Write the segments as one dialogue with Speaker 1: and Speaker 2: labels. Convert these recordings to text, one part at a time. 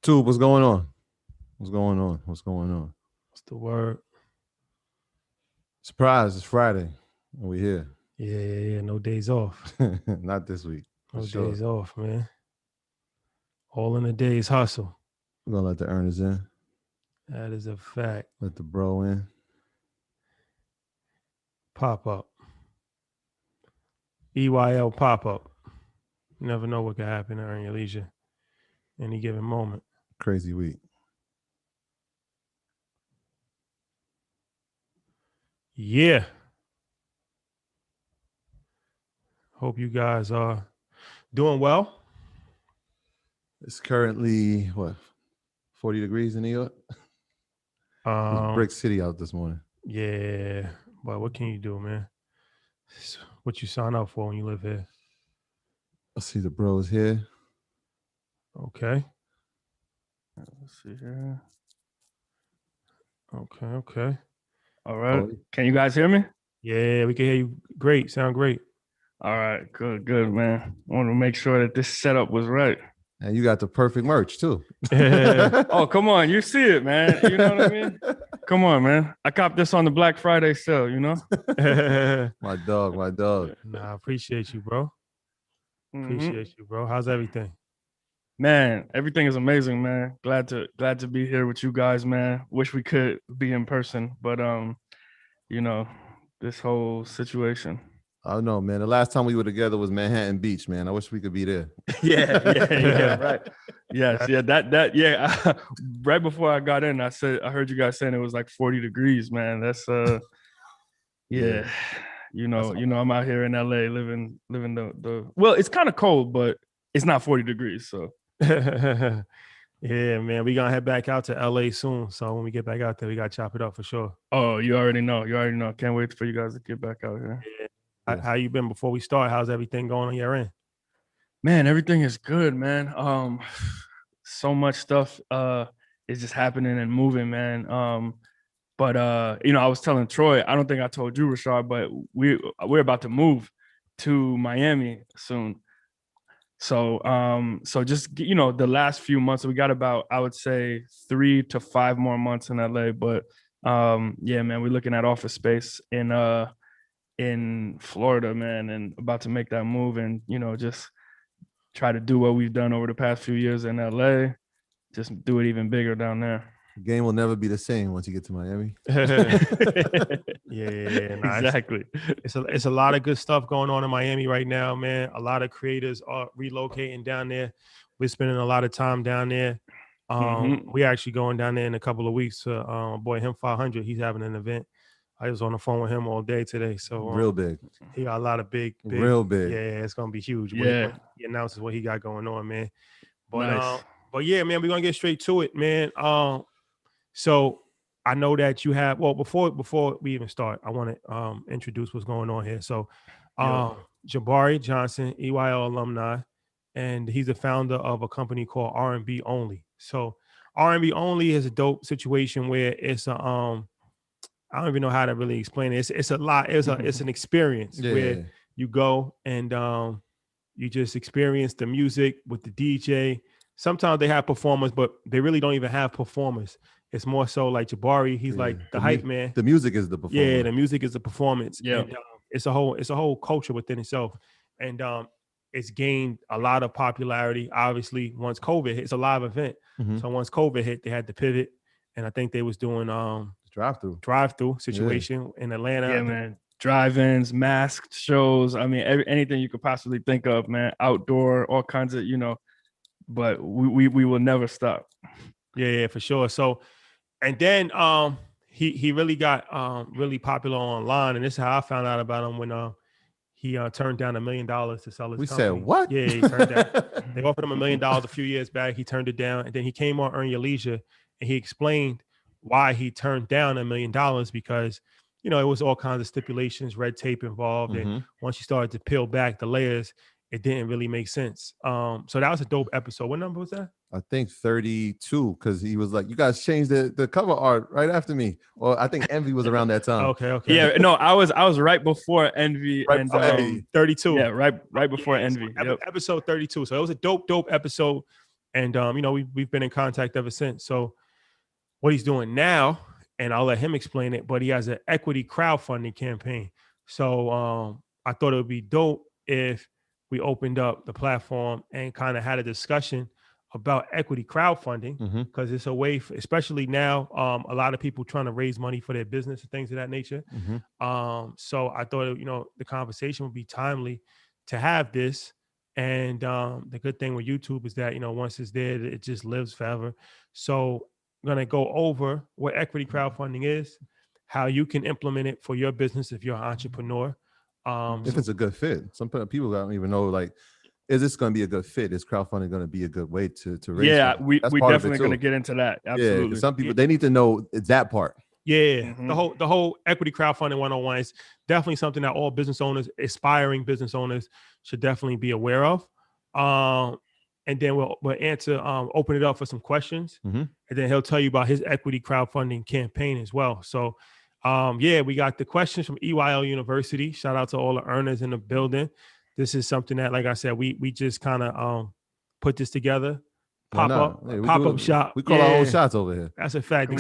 Speaker 1: Tube, what's going on? What's going on? What's going on?
Speaker 2: What's the word?
Speaker 1: Surprise, it's Friday. And we here.
Speaker 2: Yeah. No days off.
Speaker 1: Not this week.
Speaker 2: No
Speaker 1: sure.
Speaker 2: days off, man. All in a day's hustle.
Speaker 1: We're going to let the earners in.
Speaker 2: That is a fact.
Speaker 1: Let the bro in.
Speaker 2: Pop up. EYL pop up. You never know what could happen during your leisure. Any given moment.
Speaker 1: Crazy week.
Speaker 2: Yeah. Hope you guys are doing well.
Speaker 1: It's currently, 40 degrees in New York? It was Brick City out this morning.
Speaker 2: Yeah. But what can you do, man? It's what you sign up for when you live here.
Speaker 1: I see the bros here.
Speaker 2: Okay.
Speaker 3: Let's see here.
Speaker 2: Okay.
Speaker 3: All right. Can you guys hear me?
Speaker 2: Yeah, we can hear you. Great. Sound great.
Speaker 3: All right. Good, man. I want to make sure that this setup was right.
Speaker 1: And you got the perfect merch, too.
Speaker 3: Oh, come on. You see it, man. You know what I mean? Come on, man. I copped this on the Black Friday sale, you know?
Speaker 1: My dog.
Speaker 2: Nah, I appreciate you, bro. Appreciate you, bro. How's everything?
Speaker 3: Man, everything is amazing, man. Glad to be here with you guys, man. Wish we could be in person, but this whole situation.
Speaker 1: I don't know, man. The last time we were together was Manhattan Beach, man. I wish we could be there.
Speaker 3: Yeah, right. Yes, yeah, right before I got in, I heard you guys saying it was like 40 degrees, man. That's yeah. I'm out here in LA living the well, it's kind of cold, but it's not 40 degrees, so.
Speaker 2: Yeah, man, we gonna head back out to LA soon. So when we get back out there, we gotta chop it up for sure.
Speaker 3: Oh, you already know. Can't wait for you guys to get back out here.
Speaker 2: Yeah. How you been before we start? How's everything going on your end?
Speaker 3: Man, everything is good, man. So much stuff is just happening and moving, man. But I was telling Troy, I don't think I told you, Rashad, but we're about to move to Miami soon. So just the last few months, we got about, I would say, 3 to 5 more months in LA. But yeah, man, we're looking at office space in Florida, man, and about to make that move and just try to do what we've done over the past few years in LA, just do it even bigger down there.
Speaker 1: The game will never be the same once you get to Miami.
Speaker 2: Yeah,
Speaker 3: nah, exactly.
Speaker 2: It's a lot of good stuff going on in Miami right now, man. A lot of creators are relocating down there. We're spending a lot of time down there. We're actually going down there in a couple of weeks to boy him 500. He's having an event. I was on the phone with him all day today. So
Speaker 1: real big.
Speaker 2: He got a lot of big.
Speaker 1: Real big.
Speaker 2: Yeah, it's gonna be huge.
Speaker 3: Yeah.
Speaker 2: When he announces what he got going on, man. But
Speaker 3: nice.
Speaker 2: But yeah, man, we're gonna get straight to it, man. So I know that you have, before we even start, I want to introduce what's going on here. So Jabari Johnson, EYL alumni, and he's the founder of a company called R&B Only. So R&B Only is a dope situation where it's I don't even know how to really explain it. It's a lot. It's an experience where you go and you just experience the music with the DJ. Sometimes they have performers, but they really don't even have performers. It's more so like Jabari. He's like the hype man.
Speaker 1: The music is the performance.
Speaker 2: Yeah, the music is the performance.
Speaker 3: Yeah,
Speaker 2: and, it's a whole culture within itself, and it's gained a lot of popularity. Obviously, once COVID hit, it's a live event. So once COVID hit, they had to pivot, and I think they was doing drive-through situation in Atlanta.
Speaker 3: Yeah, man. Drive-ins, masked shows. I mean, anything you could possibly think of, man. Outdoor, all kinds of, but we will never stop.
Speaker 2: Yeah, for sure. So, and then he really got really popular online, and this is how I found out about him when he turned down $1 million to sell his company.
Speaker 1: Said what?
Speaker 2: Yeah, he turned down. They offered him $1 million a few years back. He turned it down, and then he came on Earn Your Leisure, and he explained why he turned down $1 million because it was all kinds of stipulations, red tape involved, and once you started to peel back the layers, it didn't really make sense. So that was a dope episode. What number was that?
Speaker 1: I think 32, because he was like, you guys changed the cover art right after me. Or I think Envy was around that time.
Speaker 2: Okay.
Speaker 3: Yeah, no, I was right before Envy and
Speaker 2: 32.
Speaker 3: Yeah, right before Envy.
Speaker 2: Episode 32. So it was a dope episode. And we've been in contact ever since. So what he's doing now, and I'll let him explain it, but he has an equity crowdfunding campaign. So I thought it would be dope if we opened up the platform and kind of had a discussion about equity crowdfunding, because it's a way, especially now, a lot of people trying to raise money for their business and things of that nature. So I thought, the conversation would be timely to have this. And the good thing with YouTube is that, once it's there, it just lives forever. So I'm going to go over what equity crowdfunding is, how you can implement it for your business if you're an entrepreneur.
Speaker 1: If it's a good fit. Some people don't even know, like, is this going to be a good fit? Is crowdfunding going to be a good way to raise?
Speaker 3: Yeah, we definitely going to get into that. Absolutely.
Speaker 1: Yeah, some people, they need to know that part.
Speaker 2: Yeah, the whole equity crowdfunding 101 is definitely something that all business owners, aspiring business owners, should definitely be aware of. And then we'll answer, open it up for some questions, and then he'll tell you about his equity crowdfunding campaign as well. So, we got the questions from EYL University. Shout out to all the earners in the building. This is something that, like I said, we just kind of put this together. Pop up shop.
Speaker 1: We call our own shots over here.
Speaker 2: That's a fact. The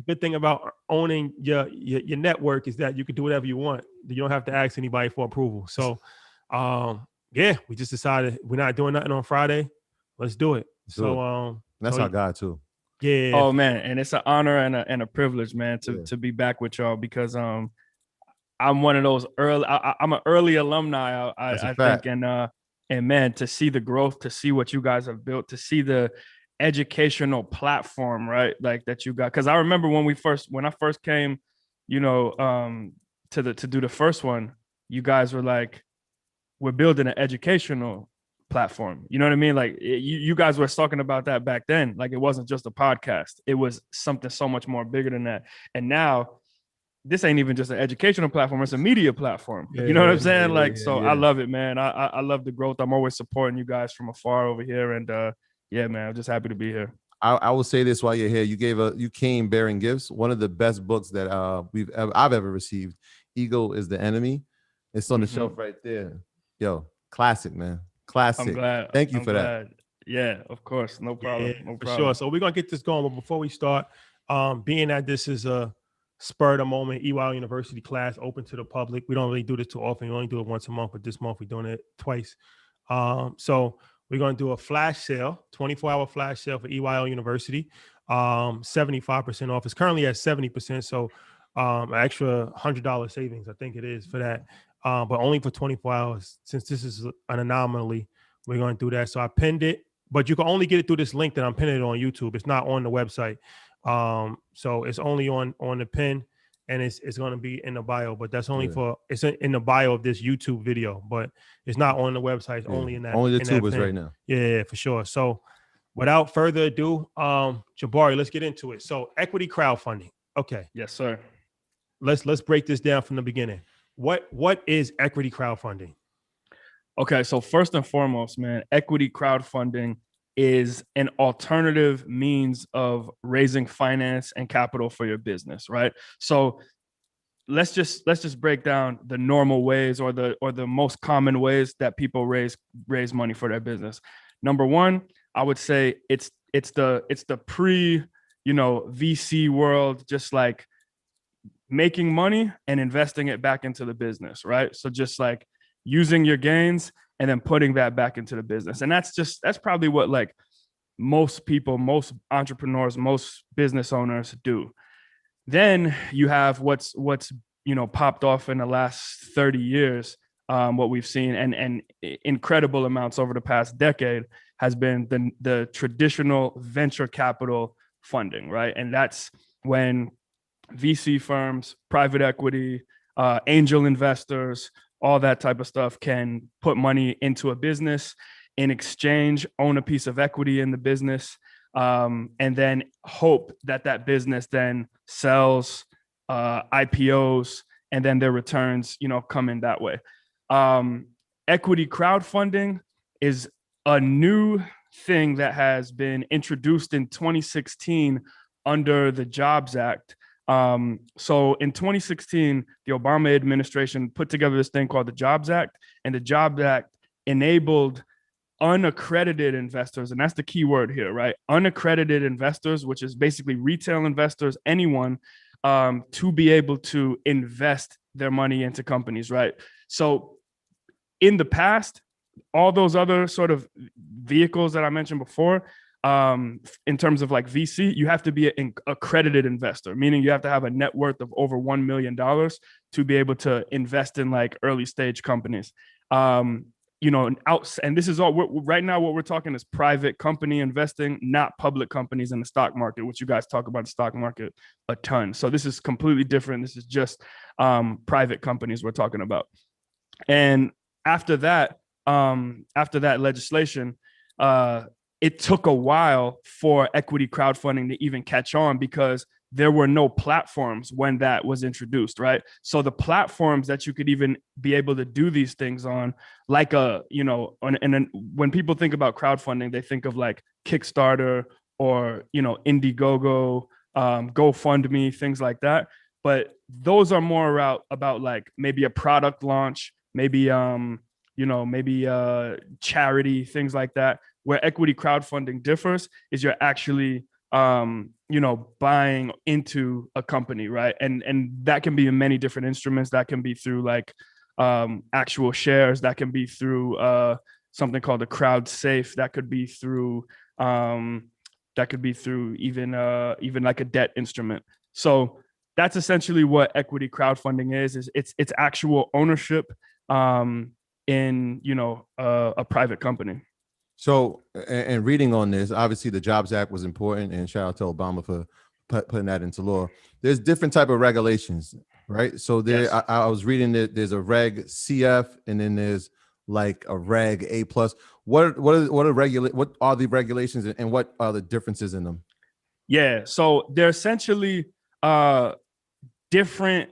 Speaker 2: good thing about owning your network is that you can do whatever you want. You don't have to ask anybody for approval. So, we just decided we're not doing nothing on Friday. Let's do it.
Speaker 1: That's our guy too.
Speaker 2: Yeah.
Speaker 3: Oh man, and it's an honor and a privilege, man, to be back with y'all, because I'm one of those early. I'm an early alumni. I think, and man, to see the growth, to see what you guys have built, to see the educational platform, right? Like that you got. Because I remember when I first came, to do the first one, you guys were like, we're building an educational platform. You know what I mean? Like you guys were talking about that back then. Like it wasn't just a podcast. It was something so much more bigger than that. And now this ain't even just an educational platform. It's a media platform. You know what I'm saying? I love it, man. I love the growth. I'm always supporting you guys from afar over here. And man, I'm just happy to be here.
Speaker 1: I will say this while you're here. You came bearing gifts. One of the best books that I've ever received. Ego is the Enemy. It's on the shelf right there. Yo, classic, man. Classic.
Speaker 3: I'm glad.
Speaker 1: Thank you for that.
Speaker 3: Yeah, of course. No problem. No problem.
Speaker 2: For sure. So we're going to get this going. But before we start, being that this is a spur of the moment EYL University class open to the public, we don't really do this too often. We only do it once a month, but this month we're doing it twice. So we're going to do a flash sale, 24-hour flash sale for EYL University, 75% off. It's currently at 70%. So an extra $100 savings, I think it is for that. But only for 24 hours. Since this is an anomaly, we're going to do that. So I pinned it, but you can only get it through this link that I'm pinning it on YouTube. It's not on the website. So it's only on the pin, and it's going to be in the bio, but that's only it's in the bio of this YouTube video, but it's not on the website. It's only in that.
Speaker 1: Only the tubers right now.
Speaker 2: Yeah, for sure. So without further ado, Jabari, let's get into it. So equity crowdfunding. Okay.
Speaker 3: Yes, sir.
Speaker 2: Let's break this down from the beginning. What is equity crowdfunding?
Speaker 3: Okay, so first and foremost, man, equity crowdfunding is an alternative means of raising finance and capital for your business, right? So let's just break down the normal ways or the most common ways that people raise money for their business. Number one, I would say it's the pre, VC world, just like making money and investing it back into the business, right? So just like using your gains and then putting that back into the business. And that's probably what like most people, most entrepreneurs, most business owners do. Then you have what's popped off in the last 30 years, what we've seen and incredible amounts over the past decade has been the traditional venture capital funding, right? And that's when VC firms, private equity, angel investors, all that type of stuff can put money into a business, in exchange, own a piece of equity in the business, and then hope that business then sells, IPOs, and then their returns, come in that way. Equity crowdfunding is a new thing that has been introduced in 2016 under the Jobs Act. So in 2016, the Obama administration put together this thing called the Jobs Act, and the Jobs Act enabled unaccredited investors, and that's the key word here, right? Unaccredited investors, which is basically retail investors, anyone, to be able to invest their money into companies, right? So in the past, all those other sort of vehicles that I mentioned before, in terms of like VC, you have to be an accredited investor, meaning you have to have a net worth of over $1 million to be able to invest in like early stage companies. And this is all right now. What we're talking is private company investing, not public companies in the stock market, which you guys talk about the stock market a ton. So this is completely different. This is just private companies we're talking about. And after that legislation, it took a while for equity crowdfunding to even catch on because there were no platforms when that was introduced, right? So the platforms that you could even be able to do these things on, like when people think about crowdfunding, they think of like Kickstarter or, Indiegogo, GoFundMe, things like that. But those are more about like maybe a product launch, maybe charity, things like that. Where equity crowdfunding differs is you're actually buying into a company, right? And that can be in many different instruments. That can be through like actual shares. That can be through something called a crowd safe. That could be through even like a debt instrument. So that's essentially what equity crowdfunding is it's actual ownership in a private company.
Speaker 1: So, and reading on this, obviously the Jobs Act was important, and shout out to Obama for putting that into law. There's different type of regulations, right? So there, yes. I was reading that there's a Reg CF, and then there's like a Reg A plus. What are the regulations, and what are the differences in them?
Speaker 3: Yeah, so they're essentially different.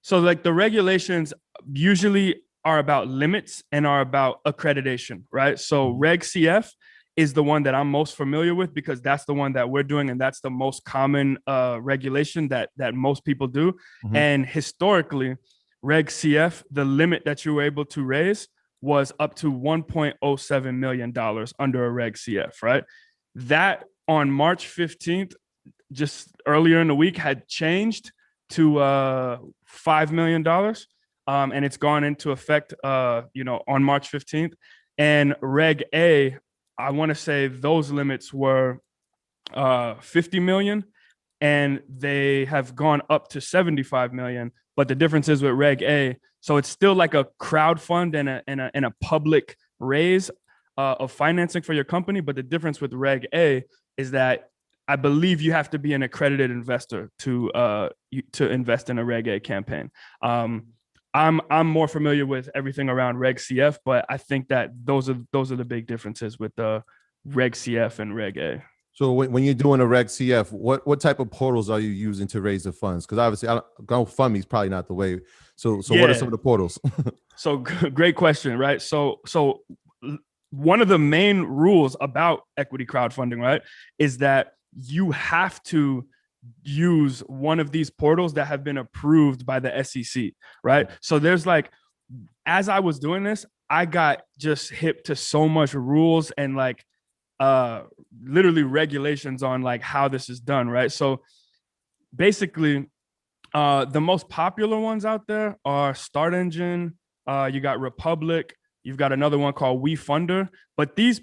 Speaker 3: So like the regulations usually are about limits and are about accreditation, right? So Reg CF is the one that I'm most familiar with because that's the one that we're doing, and that's the most common regulation that most people do. Mm-hmm. And historically, Reg CF, the limit that you were able to raise was up to $1.07 million under a Reg CF, right? That on March 15th, just earlier in the week, had changed to $5 million. And it's gone into effect, on March 15th. And Reg A, I want to say those limits were 50 million, and they have gone up to 75 million. But the difference is with Reg A, so it's still like a crowdfund and a public raise of financing for your company. But the difference with Reg A is that I believe you have to be an accredited investor to invest in a Reg A campaign. I'm more familiar with everything around Reg CF, but I think that those are the big differences with the Reg CF and Reg A.
Speaker 1: So when you're doing a Reg CF, what type of portals are you using to raise the funds? Because obviously, GoFundMe is probably not the way. So yeah. What are some of the portals?
Speaker 3: So great question, right? So one of the main rules about equity crowdfunding, right, is that you have to use one of these portals that have been approved by the SEC, right? So there's like, as I was doing this, I got just hip to so much rules and like literally regulations on like how this is done, right? So basically, the most popular ones out there are Start Engine, you got Republic, you've got another one called WeFunder, but these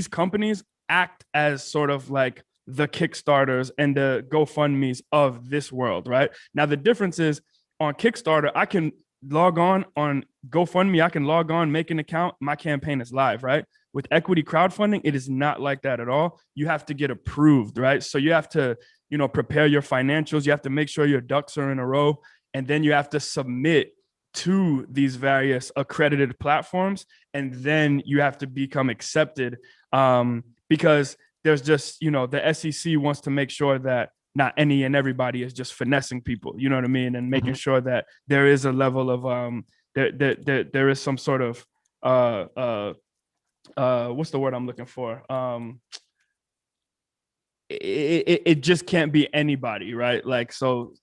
Speaker 3: companies act as sort of like the Kickstarters and the GoFundMes of this world, right? Now, the difference is on Kickstarter, I can log on GoFundMe, I can log on, make an account, my campaign is live, right? With equity crowdfunding, it is not like that at all. You have to get approved, right? So you have to, prepare your financials. You have to make sure your ducks are in a row. And then you have to submit to these various accredited platforms. And then you have to become accepted because there's just, the SEC wants to make sure that not any and everybody is just finessing people, you know what I mean? And making sure that there is a level of, there is some sort of, what's the word I'm looking for? It just can't be anybody, right? Like, so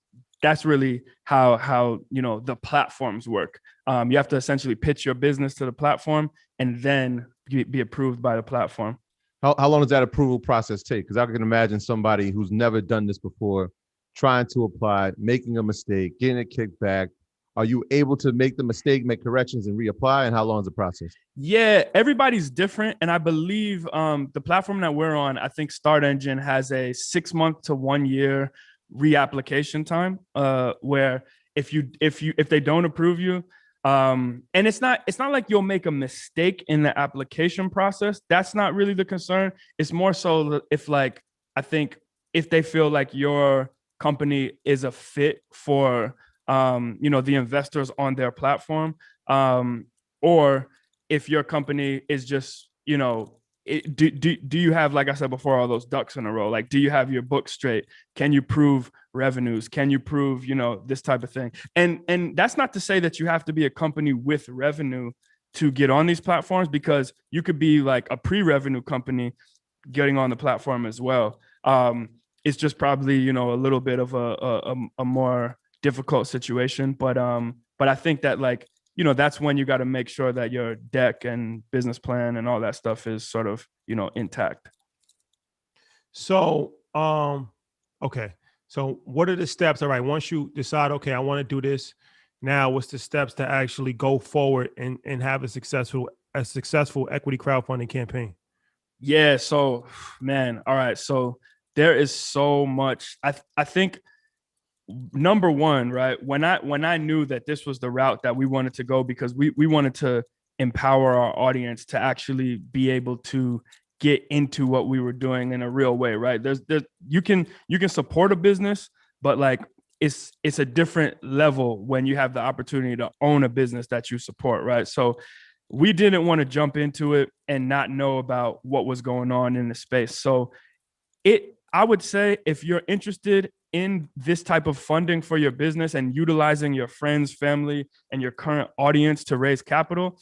Speaker 3: that's really how the platforms work. You have to essentially pitch your business to the platform and then be approved by the platform.
Speaker 1: How long does that approval process take? Because I can imagine somebody who's never done this before trying to apply, making a mistake, getting a kickback. Are you able to make the mistake, make corrections, and reapply? And how long is the process?
Speaker 3: Yeah, everybody's different. And I believe the platform that we're on, I think Start Engine has a 6 month to 1 year reapplication time, where if they don't approve you, and it's not like you'll make a mistake in the application process. That's not really the concern. It's more so if I think if they feel like your company is a fit for the investors on their platform, or if your company is just, do you have, like I said before, all those ducks in a row? Like, do you have your book straight? Can you prove revenues? Can you prove, this type of thing? And that's not to say that you have to be a company with revenue to get on these platforms, because you could be like a pre-revenue company getting on the platform as well. It's just probably, a little bit of a more difficult situation. But I think that that's when you got to make sure that your deck and business plan and all that stuff is sort of, intact.
Speaker 2: So, okay. So what are the steps? All right. Once you decide, okay, I want to do this. Now what's the steps to actually go forward and have a successful equity crowdfunding campaign?
Speaker 3: Yeah. So, man, all right. So there is so much. I think number one, right, when I knew that this was the route that we wanted to go, because we wanted to empower our audience to actually be able to get into what we were doing in a real way, right? There's you can support a business, but it's a different level when you have the opportunity to own a business that you support, right? So we didn't want to jump into it and not know about what was going on in the space. So I would say, if you're interested in this type of funding for your business and utilizing your friends, family, and your current audience to raise capital,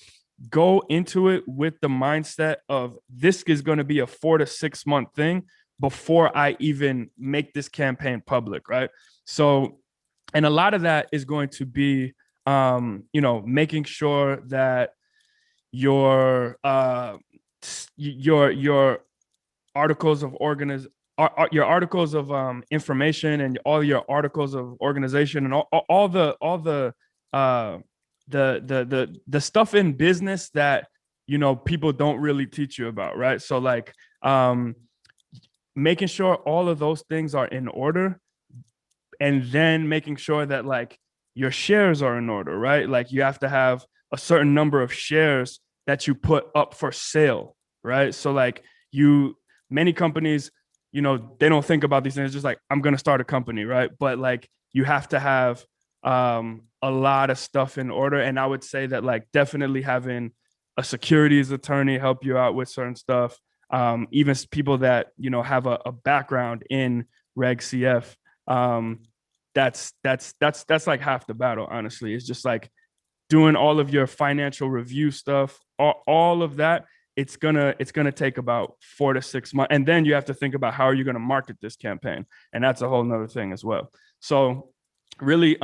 Speaker 3: go into it with the mindset of, this is going to be a 4 to 6 month thing before I even make this campaign public, right? So, and a lot of that is going to be, making sure that your articles of your articles of information and all your articles of organization and all the stuff in business that people don't really teach you about, right? So making sure all of those things are in order, and then making sure that your shares are in order, right? Like, you have to have a certain number of shares that you put up for sale, right? So many companies, they don't think about these things. It's just like, I'm going to start a company, right? But you have to have a lot of stuff in order. And I would say that definitely having a securities attorney help you out with certain stuff, even people that, have a background in Reg CF, that's like half the battle, honestly. It's just doing all of your financial review stuff, all of that. It's gonna take about 4 to 6 months, and then you have to think about how are you gonna market this campaign, and that's a whole nother thing as well. So, really,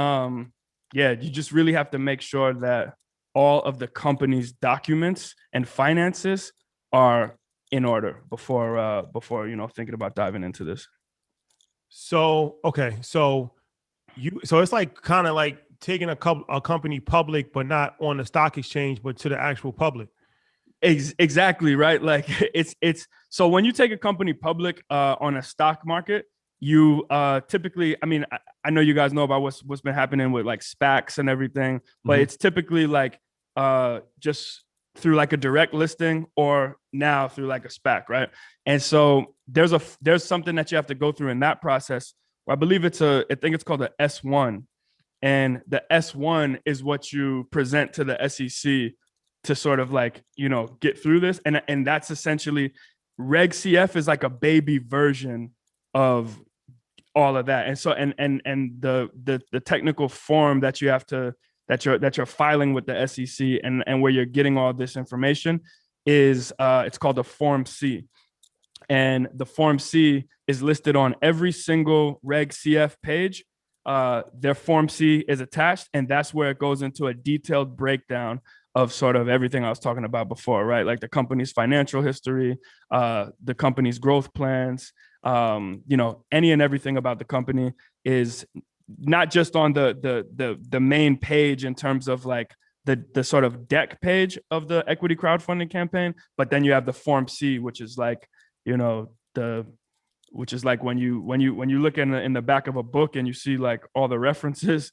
Speaker 3: you just really have to make sure that all of the company's documents and finances are in order before thinking about diving into this.
Speaker 2: So okay, so it's kind of like taking a company public, but not on the stock exchange, but to the actual public.
Speaker 3: Exactly, right? It's so when you take a company public on a stock market, you typically, I mean, I know you guys know about what's been happening with SPACs and everything, but it's typically just through a direct listing, or now through a SPAC, right? And so there's something that you have to go through in that process. I believe I think it's called the S1, and the S1 is what you present to the SEC to sort of get through this. And that's essentially, Reg CF is like a baby version of all of that. And so, and the technical form that you have to, that you're filing with the SEC and where you're getting all this information is, it's called the Form C. And the Form C is listed on every single Reg CF page their Form C is attached, and that's where it goes into a detailed breakdown of sort of everything I was talking about before, right? Like the company's financial history, the company's growth plans, any and everything about the company is not just on the main page in terms of like the sort of deck page of the equity crowdfunding campaign, but then you have the Form C, which is like, which is like when you look in the back of a book and you see like all the references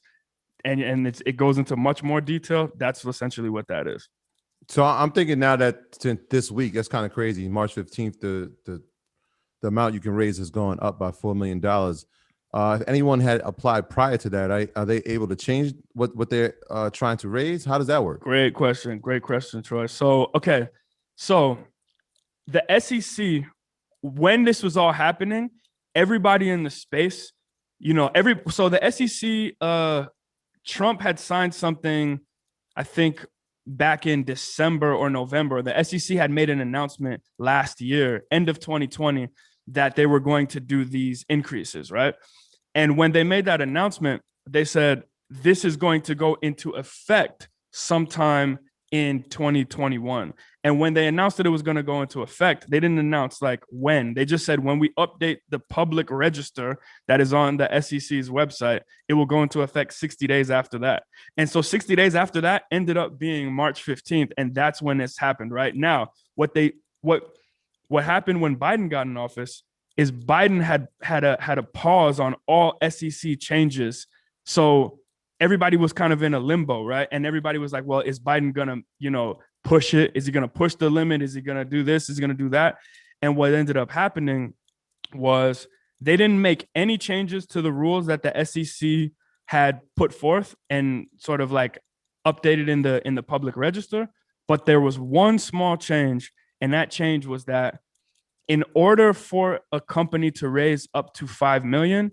Speaker 3: and it goes into much more detail. That's essentially what that is.
Speaker 1: So I'm thinking now that this week, that's kind of crazy. March 15th, the amount you can raise has gone up by $4 million. If anyone had applied prior to that, are they able to change what they're trying to raise? How does that work?
Speaker 3: Great question, Troy. So, okay. So the SEC, when this was all happening, everybody in the space, so the SEC, Trump had signed something, I think back in December or November. The SEC had made an announcement last year, end of 2020, that they were going to do these increases, right? And when they made that announcement, they said, this is going to go into effect sometime in 2021. And when they announced that it was going to go into effect, they didn't announce like when. They just said, when we update the public register that is on the SEC's website, it will go into effect 60 days after that. And so 60 days after that ended up being March 15th. And that's when this happened. Right now, what happened when Biden got in office is Biden had a pause on all SEC changes. So everybody was kind of in a limbo, right? And everybody was like, well, is Biden gonna, push it? Is he gonna push the limit? Is he gonna do this? Is he gonna do that? And what ended up happening was they didn't make any changes to the rules that the SEC had put forth and sort of like updated in the public register. But there was one small change, and that change was that in order for a company to raise up to 5 million,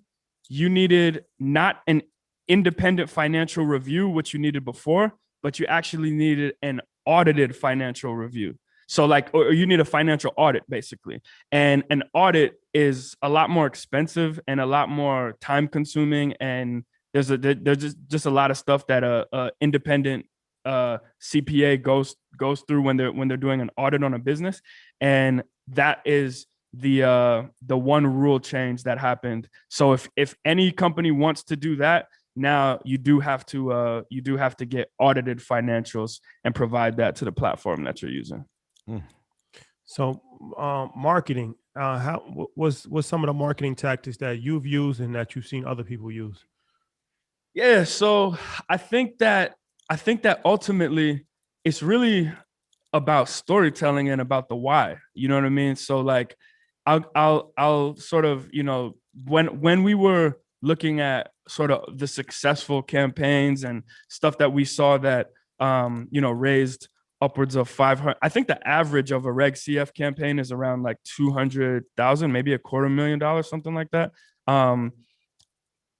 Speaker 3: you needed not an independent financial review, which you needed before, but you actually needed an audited financial review. So like, or you need a financial audit basically. And an audit is a lot more expensive and a lot more time consuming. And there's just a lot of stuff that a independent CPA goes through when they're doing an audit on a business. And that is the one rule change that happened. So if any company wants to do that, now you do have to get audited financials and provide that to the platform that you're using.
Speaker 2: So marketing, how was some of the marketing tactics that you've used and that you've seen other people use?
Speaker 3: Yeah, so I think that ultimately it's really about storytelling and about the why. You know what I mean? So like I'll sort of, when we were looking at sort of the successful campaigns and stuff that we saw that raised upwards of 500. I think the average of a Reg CF campaign is around like 200,000, maybe $250,000, something like that.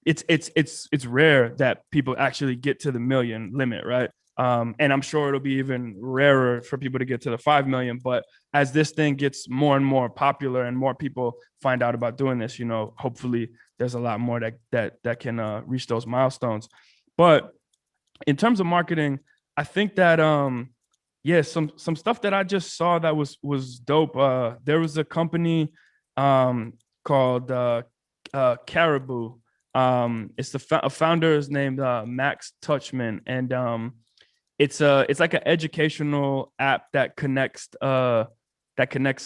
Speaker 3: It's rare that people actually get to the million limit, right? And I'm sure it'll be even rarer for people to get to the 5 million. But as this thing gets more and more popular and more people find out about doing this, hopefully there's a lot more that can reach those milestones. But in terms of marketing, I think that some stuff that I just saw that was dope. There was a company called Caribou. It's a founder is named Max Touchman, and it's like an educational app that connects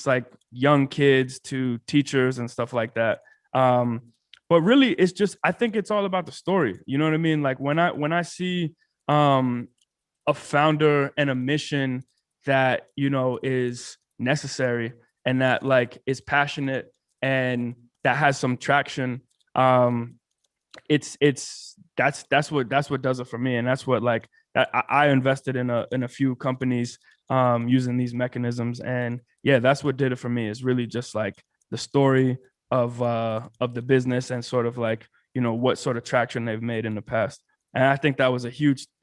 Speaker 3: like young kids to teachers and stuff like that. But really, it's just, I think it's all about the story. You know what I mean? Like when I see a founder and a mission that is necessary and that like is passionate and that has some traction, that's what does it for me. And that's what like I invested in a few companies using these mechanisms, and yeah, that's what did it for me. Is really just like the story of the business and sort of like what sort of traction they've made in the past. And I think that was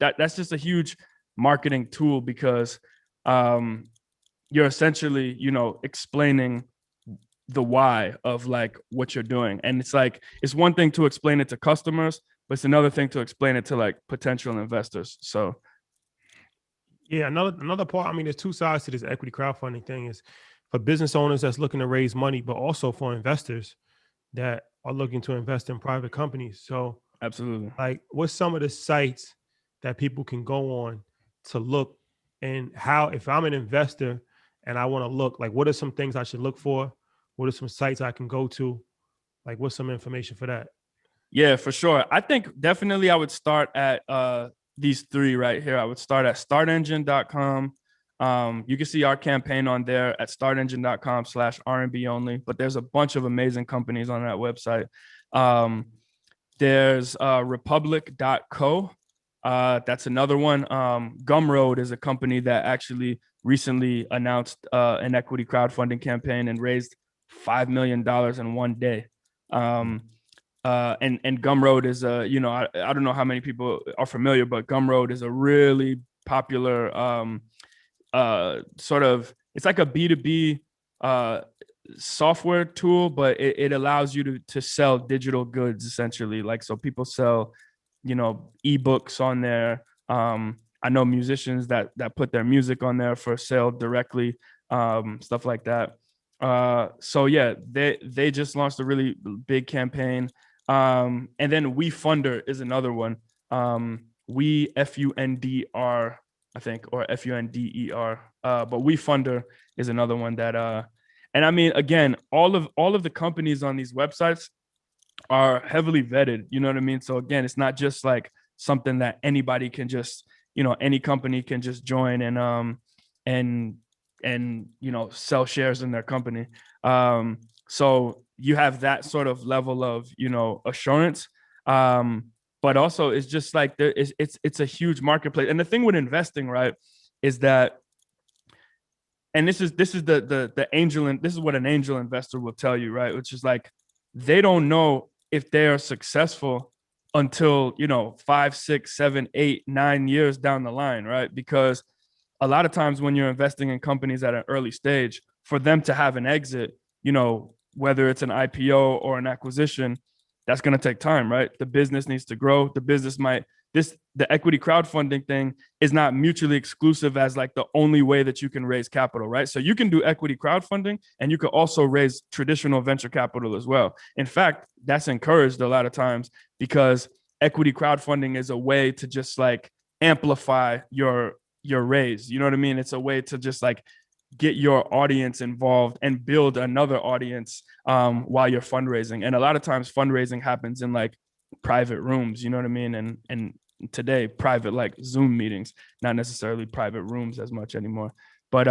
Speaker 3: that's just a huge marketing tool, because you're essentially explaining the why of like what you're doing. And it's like, it's one thing to explain it to customers, but it's another thing to explain it to like potential investors. So
Speaker 2: yeah, another part. I mean, there's two sides to this equity crowdfunding thing. Is for business owners that's looking to raise money, but also for investors that are looking to invest in private companies. So,
Speaker 3: absolutely.
Speaker 2: like, what's some of the sites that people can go on to look, and how, if I'm an investor and I want to look, like, what are some things I should look for? What are some sites I can go to? Like, what's some information for that?
Speaker 3: Yeah, for sure. I think definitely I would start at these three right here. I would start at startengine.com. You can see our campaign on there at startengine.com/R&B only, but there's a bunch of amazing companies on that website. There's republic.co. That's another one. Gumroad is a company that actually recently announced an equity crowdfunding campaign and raised $5 million in one day. And Gumroad is a, I don't know how many people are familiar, but Gumroad is a really popular sort of, it's like a B2B software tool, but it allows you to sell digital goods essentially. Like, so people sell, ebooks on there. I know musicians that put their music on there for sale directly, stuff like that. So yeah, they just launched a really big campaign. And then WeFunder is another one. We FUNDR, I think, or FUNDER. But WeFunder is another one that and I mean, again, all of the companies on these websites are heavily vetted. You know what I mean? So again, it's not just like something that anybody can just, any company can just join and sell shares in their company. So you have that sort of level of, assurance. But also it's just like it's a huge marketplace. And the thing with investing, right, is that, and this is the angel, and this is what an angel investor will tell you, right? Which is like, they don't know if they are successful until 5, 6, 7, 8, 9 years down the line, right? Because a lot of times when you're investing in companies at an early stage, for them to have an exit, whether it's an IPO or an acquisition, that's going to take time, right? The business needs to grow. The equity crowdfunding thing is not mutually exclusive as like the only way that you can raise capital, right? So you can do equity crowdfunding and you can also raise traditional venture capital as well. In fact, that's encouraged a lot of times because equity crowdfunding is a way to just like amplify your raise. You know what I mean? It's a way to just like get your audience involved and build another audience while you're fundraising. And a lot of times fundraising happens in like private rooms, you know what I mean? And today, private like Zoom meetings, not necessarily private rooms as much anymore. But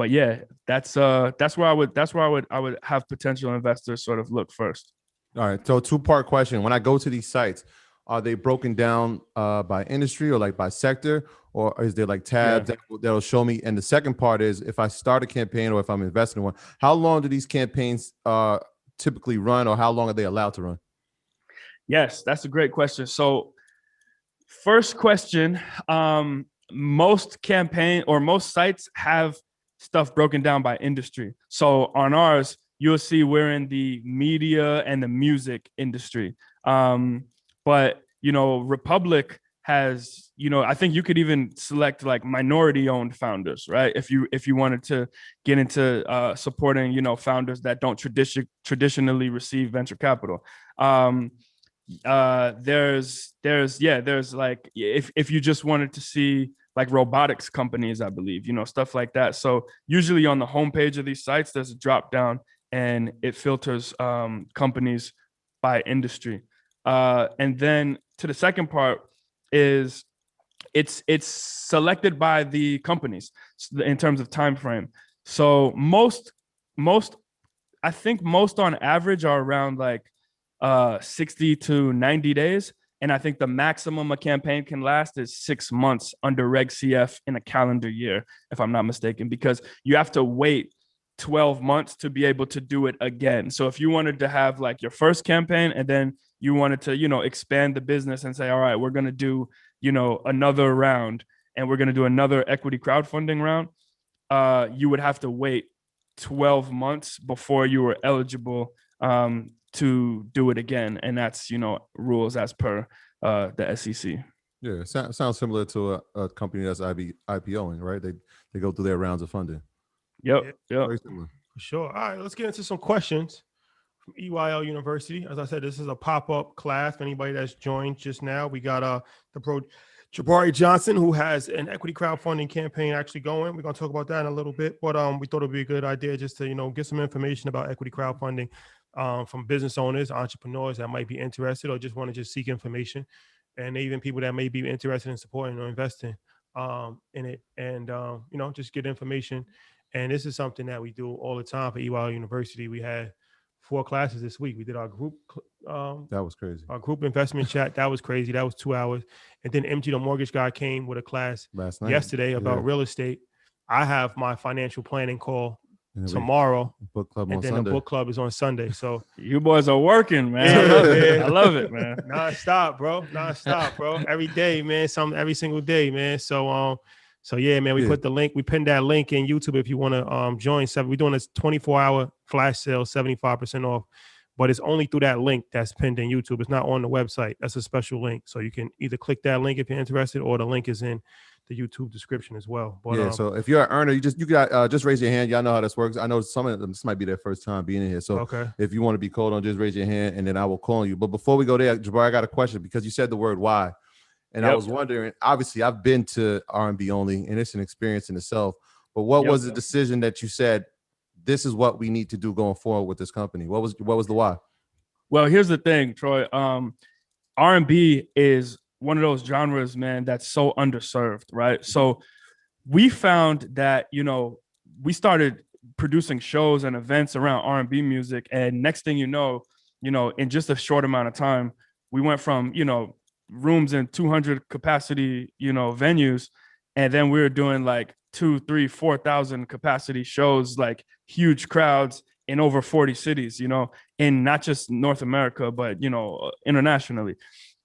Speaker 3: yeah, that's where I would have potential investors sort of look first.
Speaker 1: All right. So 2-part question. When I go to these sites, are they broken down by industry or like by sector, or is there like tabs that'll show me? And the second part is, if I start a campaign or if I'm investing in one, how long do these campaigns typically run, or how long are they allowed to run?
Speaker 3: Yes, that's a great question. So first question, most campaign or most sites have stuff broken down by industry. So on ours, you'll see we're in the media and the music industry. But, Republic has, I think you could even select like minority owned founders, right? If you wanted to get into supporting, founders that don't traditionally receive venture capital. There's like, if you just wanted to see like robotics companies, I believe, stuff like that. So usually on the homepage of these sites, there's a drop down and it filters companies by industry. And then to the second part is it's selected by the companies in terms of time frame. So most I think most on average are around like 60 to 90 days. And I think the maximum a campaign can last is 6 months under Reg CF in a calendar year, if I'm not mistaken, because you have to wait 12 months to be able to do it again. So if you wanted to have like your first campaign and then you wanted to, expand the business and say, all right, we're going to do, another round and we're going to do another equity crowdfunding round, you would have to wait 12 months before you were eligible to do it again, and that's rules as per the SEC.
Speaker 1: Yeah, sounds similar to a company that's IPOing, right? They go through their rounds of funding.
Speaker 3: Yep.
Speaker 1: Very similar.
Speaker 2: For sure. All right, let's get into some questions from EYL University. As I said, this is a pop-up class. For anybody that's joined just now, we got the pro Jabari Johnson, who has an equity crowdfunding campaign actually going. We're gonna talk about that in a little bit, but we thought it'd be a good idea just to get some information about equity crowdfunding from business owners, entrepreneurs that might be interested or just want to just seek information, and even people that may be interested in supporting or investing in it, and just get information. And this is something that we do all the time for EYL University. We had 4 classes this week. We did our group.
Speaker 1: That was crazy.
Speaker 2: Our group investment chat. That was crazy. That was 2 hours. And then MG, the mortgage guy, came with a class
Speaker 1: last night
Speaker 2: yesterday about real estate. I have my financial planning call tomorrow.
Speaker 1: Book club
Speaker 2: and then
Speaker 1: Sunday.
Speaker 2: The book club is on Sunday. So
Speaker 3: you boys are working, man. I love it, man.
Speaker 2: Non-stop, bro. Every day, man. Every single day, man. So yeah, man, we put the link. We pinned that link in YouTube if you want to join. We're doing this 24-hour flash sale, 75% off. But it's only through that link that's pinned in YouTube. It's not on the website. That's a special link. So you can either click that link if you're interested, or the link is in the YouTube description as well. But,
Speaker 1: so if you're an earner, you got just raise your hand. Y'all know how this works. I know some of them, this might be their first time being in here. So if you want to be called on, just raise your hand and then I will call on you. But before we go there, Jabari, I got a question because you said the word why. And I was wondering, obviously I've been to R&B Only and it's an experience in itself, but what was the decision that you said, this is what we need to do going forward with this company? What was the why?
Speaker 3: Well, here's the thing, Troy. R&B is one of those genres, man, that's so underserved, right? So we found that, we started producing shows and events around R&B music. And next thing you know, in just a short amount of time, we went from, rooms in 200 capacity, venues. And then we were doing like 2,000, 3,000, 4,000 capacity shows, like huge crowds in over 40 cities, in not just North America, but, internationally.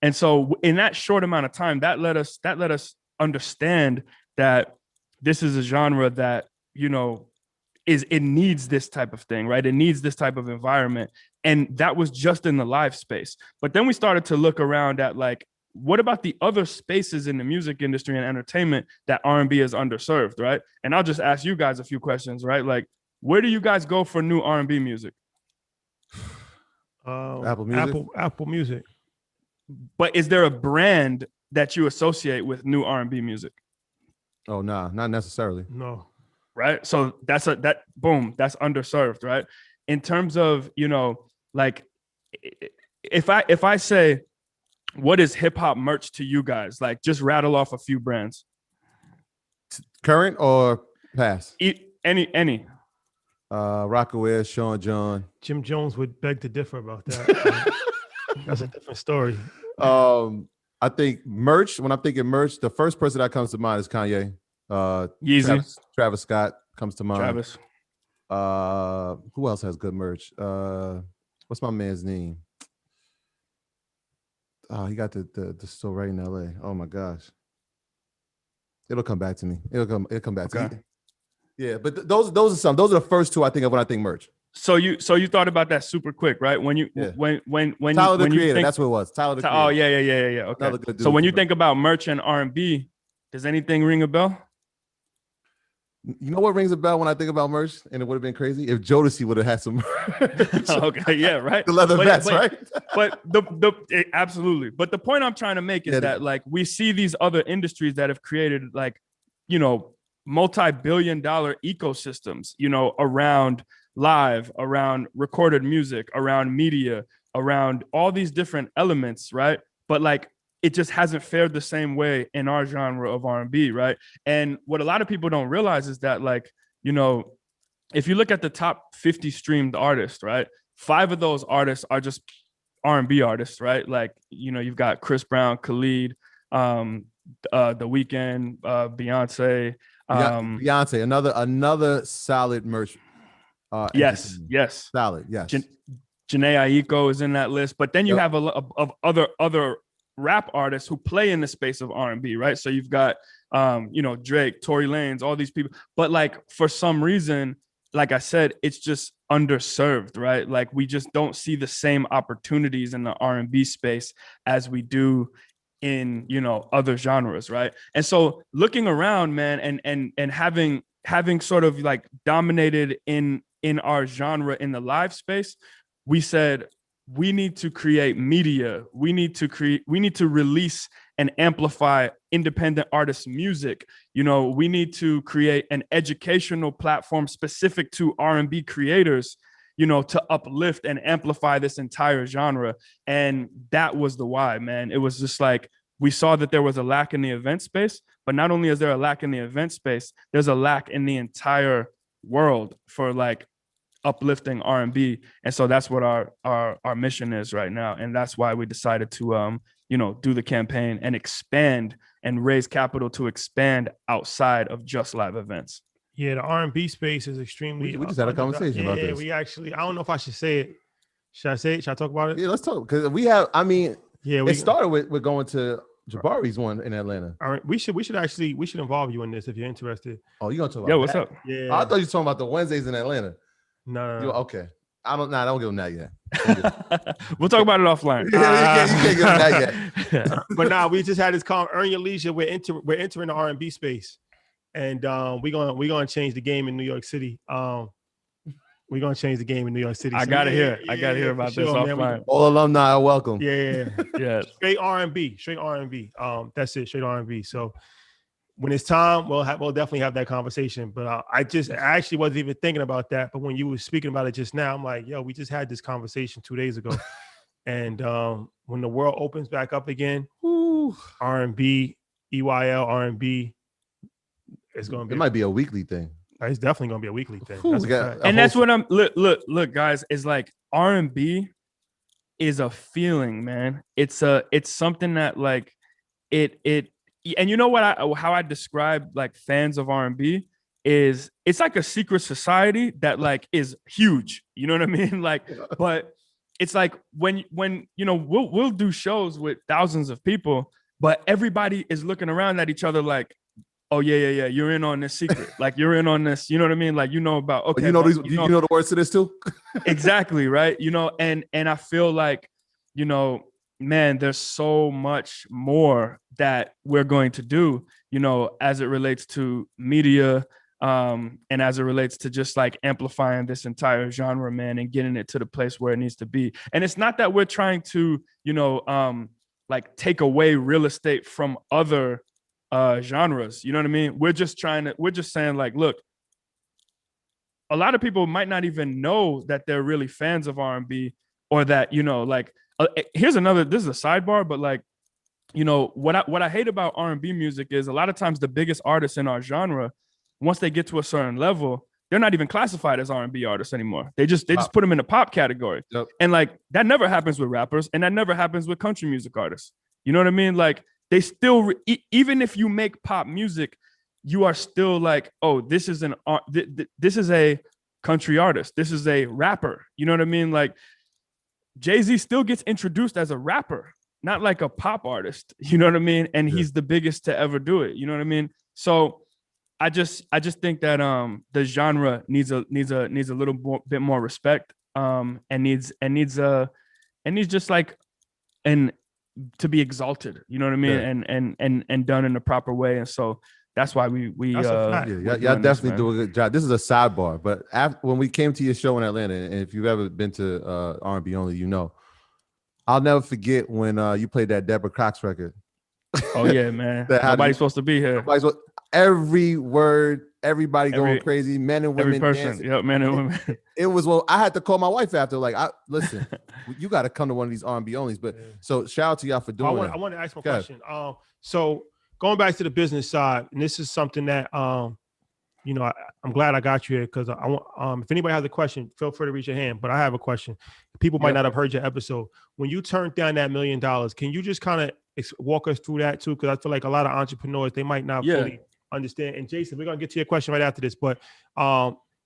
Speaker 3: And so in that short amount of time, that let us understand that this is a genre that, it needs this type of thing, right? It needs this type of environment. And that was just in the live space. But then we started to look around at like, what about the other spaces in the music industry and entertainment that R&B is underserved, right? And I'll just ask you guys a few questions, right? Like, where do you guys go for new R&B music?
Speaker 1: Apple Music.
Speaker 2: Apple Music.
Speaker 3: But is there a brand that you associate with new R&B music?
Speaker 1: Oh, nah, not necessarily.
Speaker 2: No.
Speaker 3: Right. So that's underserved, right? In terms of, like if I say, what is hip hop merch to you guys? Like, just rattle off a few brands.
Speaker 1: Current or past?
Speaker 3: Any.
Speaker 1: Rockaware, Sean John.
Speaker 2: Jim Jones would beg to differ about that. That's a different story.
Speaker 1: I think merch. When I'm thinking merch, the first person that comes to mind is Kanye.
Speaker 3: Yeezy.
Speaker 1: Travis Scott comes to mind.
Speaker 3: Travis.
Speaker 1: Who else has good merch? What's my man's name? Oh, he got the store right in LA. Oh my gosh. It'll come back to me. It'll come back to me. Yeah, but those are some. Those are the first two I think of when I think merch.
Speaker 3: So you thought about that super quick, right? When
Speaker 1: Tyler the Creator, that's what it was. Tyler the Creator.
Speaker 3: Oh yeah. Okay. So when you think about merch and R&B, does anything ring a bell?
Speaker 1: You know what rings a bell when I think about merch? And it would have been crazy if Jodeci would have had some merch.
Speaker 3: Okay, yeah, right.
Speaker 1: The leather vest, right?
Speaker 3: But absolutely. But the point I'm trying to make is that like we see these other industries that have created like, multi-billion-dollar ecosystems, around live, around recorded music, around media, around all these different elements, right? But like it just hasn't fared the same way in our genre of R&B, right? And what a lot of people don't realize is that, like, if you look at the top 50 streamed artists, right, 5 of those artists are just R&B artists, right? Like, you've got Chris Brown, Khalid, The Weeknd, Beyonce.
Speaker 1: Beyonce, another solid merch.
Speaker 3: Yes.
Speaker 1: Solid, yes.
Speaker 3: Janae Aiko is in that list, but then you have a lot of other rap artists who play in the space of R&B, right? So you've got Drake, Tory Lanez, all these people. But like for some reason, like I said, it's just underserved, right? Like we just don't see the same opportunities in the R&B space as we do in, you know, other genres, right? And so looking around, man, and having sort of like dominated in our genre in the live space, we said we need to create media. We need to release and amplify independent artists' music. You know, we need to create an educational platform specific to R&B creators, you know, to uplift and amplify this entire genre. And that was the why, man. It was just like, we saw that there was a lack in the event space, but not only is there a lack in the event space, there's a lack in the entire world for like uplifting R&B. And so that's what our mission is right now. And that's why we decided to, you know, do the campaign and expand and raise capital to expand outside of just live events.
Speaker 2: Yeah, the R&B space is extremely.
Speaker 1: We just had a conversation about this.
Speaker 2: We actually, I don't know if I should say it. Should I say it? Should I talk about it?
Speaker 1: Yeah, let's talk, because we have. I mean,
Speaker 2: yeah,
Speaker 1: it started with going to Jabari's one in Atlanta.
Speaker 2: All right, we should involve you in this if you're interested.
Speaker 1: Oh, you gonna talk about?
Speaker 3: Yo, what's
Speaker 1: that?
Speaker 3: up?
Speaker 2: Yeah,
Speaker 1: Oh, I thought you were talking about the Wednesdays in Atlanta.
Speaker 2: No.
Speaker 1: Okay. I don't give them that yet.
Speaker 3: We'll talk about it offline.
Speaker 1: Yeah, you can't give them that yet.
Speaker 2: But nah, we just had this earn your leisure. We're entering the R&B space, and we're gonna change the game in New York City. We're gonna change the game in New York City.
Speaker 3: I gotta hear about this offline.
Speaker 1: All alumni are welcome.
Speaker 2: Yeah.
Speaker 3: Yeah.
Speaker 2: Straight R&B. That's it. Straight R&B. So when it's time, we'll definitely have that conversation. But I actually wasn't even thinking about that. But when you were speaking about it just now, I'm like, yo, we just had this conversation 2 days ago. And when the world opens back up again, R&B, EYL, R&B, it's going to be.
Speaker 1: It might be a weekly thing.
Speaker 2: It's definitely going to be a weekly thing.
Speaker 3: That's what I'm. Look, guys. It's like R&B is a feeling, man. It's something that like it. And you know how I describe like fans of R&B is it's like a secret society that like is huge. You know what I mean? Like, but it's like when you know we'll do shows with thousands of people, but everybody is looking around at each other like, oh yeah, you're in on this secret. Like you're in on this. You know what I mean? Like you know about okay.
Speaker 1: You know the words to this too.
Speaker 3: Exactly, right? You know, and I feel like, you know, man, there's so much more that we're going to do, you know, as it relates to media, and as it relates to just like amplifying this entire genre, man, and getting it to the place where it needs to be. And it's not that we're trying to, you know, like take away real estate from other genres. You know what I mean? We're just saying like, look, a lot of people might not even know that they're really fans of R&B, or that, you know, like, this is a sidebar, but like, you know, what I hate about R&B music is a lot of times the biggest artists in our genre, once they get to a certain level, they're not even classified as R&B artists anymore. They just put them in the pop category. Yep. And like, that never happens with rappers, and that never happens with country music artists. You know what I mean? Like they still, even if you make pop music, you are still like, oh, this is this is a country artist. This is a rapper. You know what I mean? Like, Jay-Z still gets introduced as a rapper, not like a pop artist. You know what I mean? And he's the biggest to ever do it. You know what I mean? So I just think that the genre needs a little bit more respect, and needs just like to be exalted. You know what I mean? Yeah. And done in the proper way. And so that's why we
Speaker 1: y'all definitely do a good job. This is a sidebar, but when we came to your show in Atlanta, and if you've ever been to R&B Only, you know, I'll never forget when you played that Deborah Cox record.
Speaker 3: Oh yeah, man. Nobody's supposed to be here.
Speaker 1: Every word, everybody going crazy, men and women.
Speaker 3: Every person, dancing. Yep, men and women.
Speaker 1: It was, well, I had to call my wife after. Like, listen, you got to come to one of these R&B Onlys. But so shout out to y'all for doing it.
Speaker 2: I want to ask my question. So going back to the business side, and this is something that you know, I'm glad I got you here, because I want if anybody has a question, feel free to raise your hand. But I have a question. People might not have heard your episode. When you turned down that $1 million, can you just kind of walk us through that too? Because I feel like a lot of entrepreneurs, they might not fully understand. And Jason, we're gonna get to your question right after this, but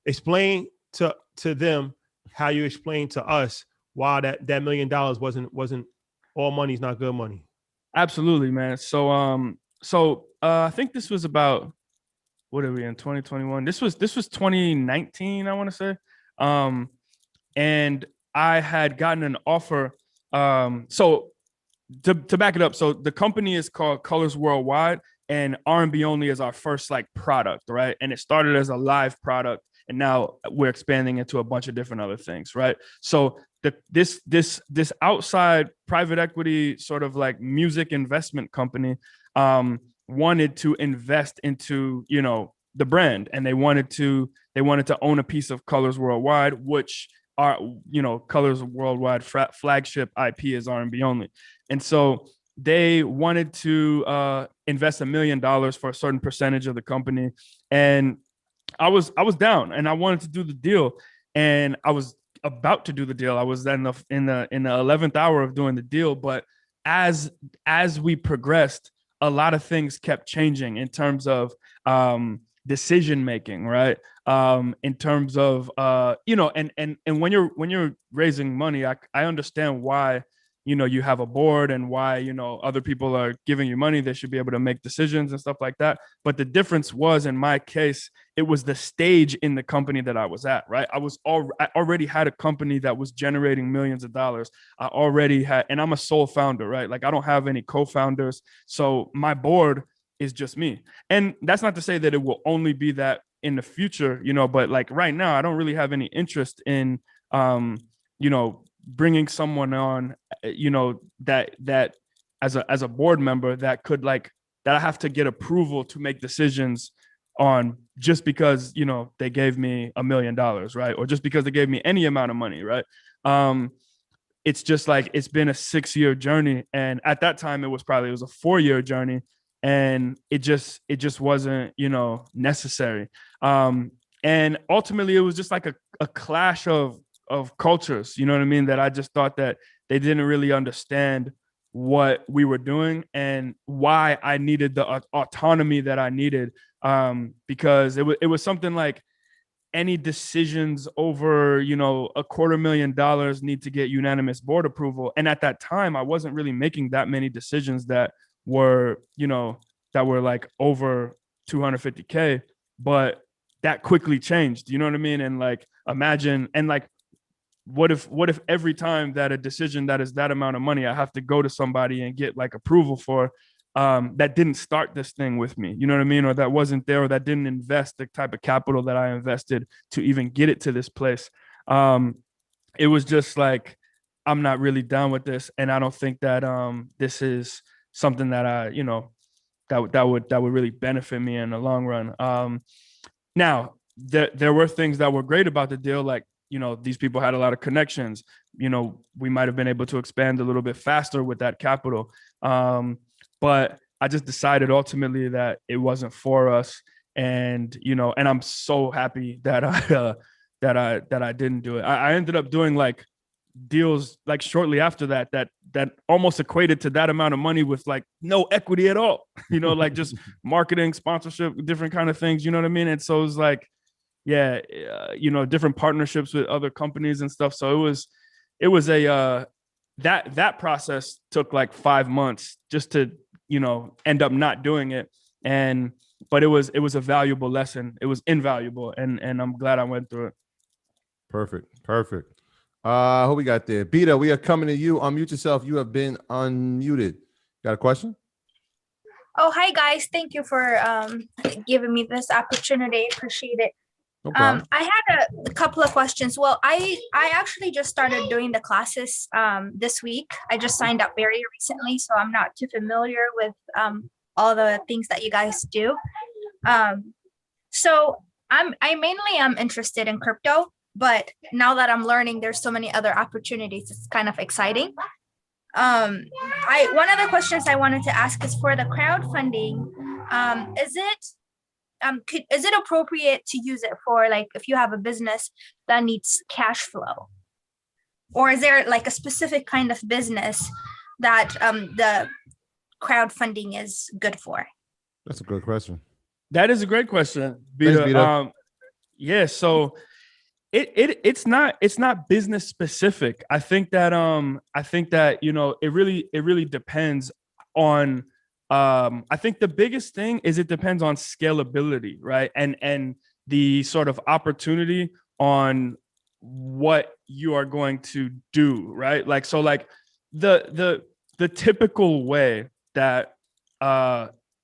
Speaker 2: explain to them how you explained to us why that $1 million wasn't all money's not good money.
Speaker 3: Absolutely, man. So I think this was about what are we in 2021? This was 2019, I want to say. And I had gotten an offer. So to back it up, so the company is called Colors Worldwide, and R&B Only is our first like product, right? And it started as a live product, and now we're expanding into a bunch of different other things, right? So this outside private equity sort of like music investment company wanted to invest into, you know, the brand, and they wanted to own a piece of Colors Worldwide, which are, you know, Colors Worldwide flagship IP is R&B Only. And so they wanted to invest $1 million for a certain percentage of the company. And I was down, and I wanted to do the deal, and I was about to do the deal. I was in the 11th hour of doing the deal. But as we progressed, a lot of things kept changing in terms of decision making, right? In terms of you know, and when you're raising money, I understand why, you know, you have a board, and why, you know, other people are giving you money. They should be able to make decisions and stuff like that. But the difference was, in my case, it was the stage in the company that I was at, right? I already had a company that was generating millions of dollars. I already had, and I'm a sole founder, right? Like, I don't have any co-founders. So my board is just me. And that's not to say that it will only be that in the future, you know, but like right now, I don't really have any interest in, you know, bringing someone on, you know, that as a board member that could like, that I have to get approval to make decisions on, just because, you know, they gave me $1 million, right? Or just because they gave me any amount of money, right? It's just like, it's been a 6-year journey. And at that time it was a 4-year journey, and it just wasn't, you know, necessary. And ultimately it was just like a clash of cultures, you know what I mean? That I just thought that they didn't really understand what we were doing and why I needed the autonomy that I needed. Because it was something like, any decisions over, you know, $250,000 need to get unanimous board approval. And at that time, I wasn't really making that many decisions that were, you know, that were like over 250K, but that quickly changed, you know what I mean? And like, imagine, and like, what if every time that a decision that is that amount of money, I have to go to somebody and get like approval for, that didn't start this thing with me, you know what I mean? Or that wasn't there, or that didn't invest the type of capital that I invested to even get it to this place. It was just like, I'm not really down with this. And I don't think that this is something that I, you know, that would really benefit me in the long run. Now, there were things that were great about the deal, like, you know, these people had a lot of connections. You know, we might have been able to expand a little bit faster with that capital. But I just decided ultimately that it wasn't for us. And, you know, and I'm so happy that I didn't do it. I ended up doing like deals like shortly after that almost equated to that amount of money with like no equity at all, you know, like just marketing, sponsorship, different kind of things, you know what I mean? And so it was like, yeah, you know, different partnerships with other companies and stuff. So it was a that process took like 5 months just to, you know, end up not doing it. But it was a valuable lesson. It was invaluable, and I'm glad I went through it.
Speaker 1: Perfect. Who we got there? Beta, we are coming to you. Unmute yourself. You have been unmuted. Got a question?
Speaker 4: Oh, hi guys. Thank you for giving me this opportunity. Appreciate it.
Speaker 1: No problem.
Speaker 4: I had a couple of questions. Well, I actually just started doing the classes this week. I just signed up very recently, so I'm not too familiar with all the things that you guys do. So I mainly am interested in crypto, but now that I'm learning, there's so many other opportunities. It's kind of exciting. One of the questions I wanted to ask is for the crowdfunding. Is it appropriate to use it for, like, if you have a business that needs cash flow, or is there like a specific kind of business that the crowdfunding is good for?
Speaker 1: That's a good question.
Speaker 3: That is a great question,
Speaker 1: Thanks, Beta.
Speaker 3: Yeah, so it's not business specific. I think that you know, it really depends on I think the biggest thing is it depends on scalability, right? And the sort of opportunity on what you are going to do, right? Like, so like the typical way that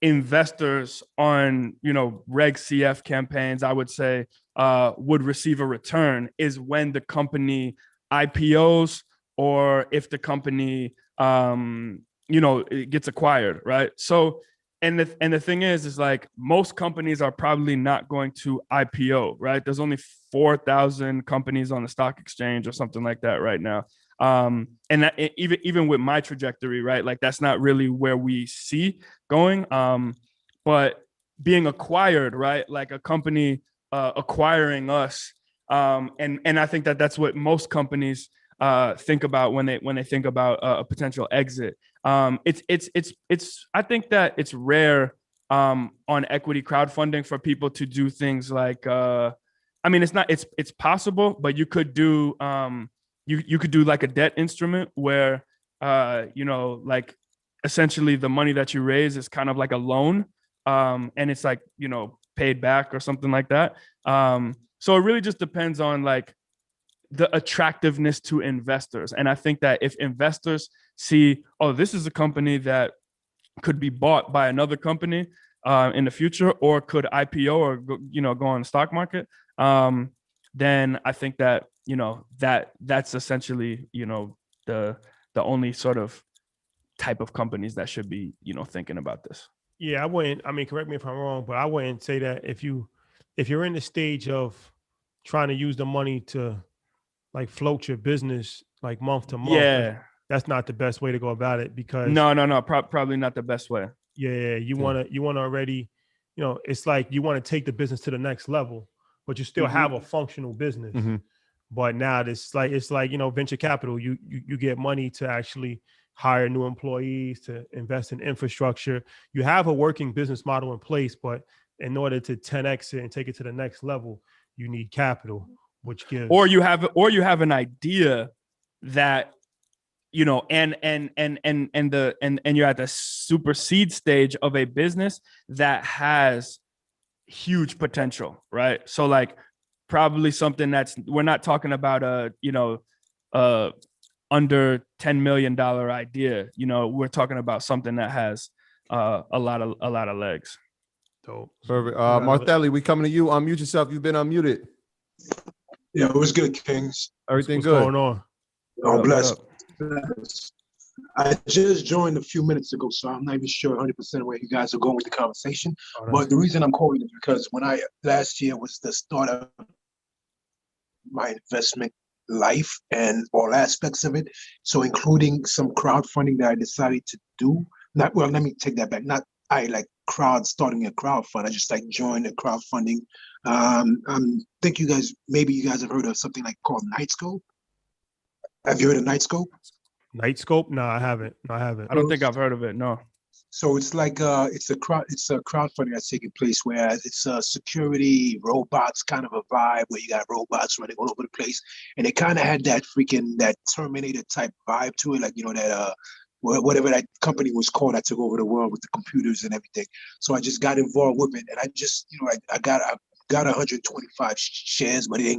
Speaker 3: investors on, Reg CF campaigns, I would say, would receive a return is when the company IPOs, or if the company it gets acquired, right? So and the thing is like most companies are probably not going to IPO, right? There's only 4,000 companies on the stock exchange or something like that right now. And that, even with my trajectory, right? Like that's not really where we see going. But being acquired, right? Like a company acquiring us, and I think that that's what most companies think about when they think about a potential exit. It's I think that it's rare on equity crowdfunding for people to do things like it's possible, but you could do you could do like a debt instrument where like essentially the money that you raise is kind of like a loan, and it's like paid back or something like that. So it really just depends on like the attractiveness to investors. And I think that if investors see, oh, this is a company that could be bought by another company in the future, or could IPO or go on the stock market, then I think that that's essentially the only sort of type of companies that should be thinking about this.
Speaker 2: Yeah, I wouldn't. I mean, correct me if I'm wrong, but I wouldn't say that if you're in the stage of trying to use the money to like float your business like month to month.
Speaker 3: Yeah,
Speaker 2: that's not the best way to go about it, because
Speaker 3: no, probably not the best way.
Speaker 2: Yeah, you want to already, it's like you want to take the business to the next level, but you still have a functional business. But now it's like venture capital. You get money to actually hire new employees, to invest in infrastructure. You have a working business model in place, but in order to 10x it and take it to the next level, you need capital, which gives.
Speaker 3: Or you have an idea that and you're at the super seed stage of a business that has huge potential, right? So like probably something we're not talking about under $10 million idea. We're talking about something that has a lot of legs.
Speaker 2: So
Speaker 1: perfect. Martelli, we coming to you. Unmute yourself. You've been unmuted.
Speaker 5: Yeah, it was good, Kings.
Speaker 1: Everything
Speaker 2: what's
Speaker 1: good.
Speaker 2: going on?
Speaker 5: Oh, bless. I just joined a few minutes ago, so I'm not even sure 100% where you guys are going with the conversation. But the reason I'm calling is because last year was the start of my investment life and all aspects of it. So including some crowdfunding that I decided to do. Let me take that back. Not I like starting a crowdfund. I just like joined the crowdfunding. Think you guys have heard of something like called Nightscope. Have you heard of Nightscope?
Speaker 2: Nightscope? No, I haven't.
Speaker 3: I don't think I've heard of it. No.
Speaker 5: So it's like it's a crowdfunding that's taking place where it's a security robots kind of a vibe where you got robots running all over the place, and it kind of had that Terminator type vibe to it, like that whatever that company was called that took over the world with the computers and everything. So I just got involved with it, and I just I got 125 shares, but it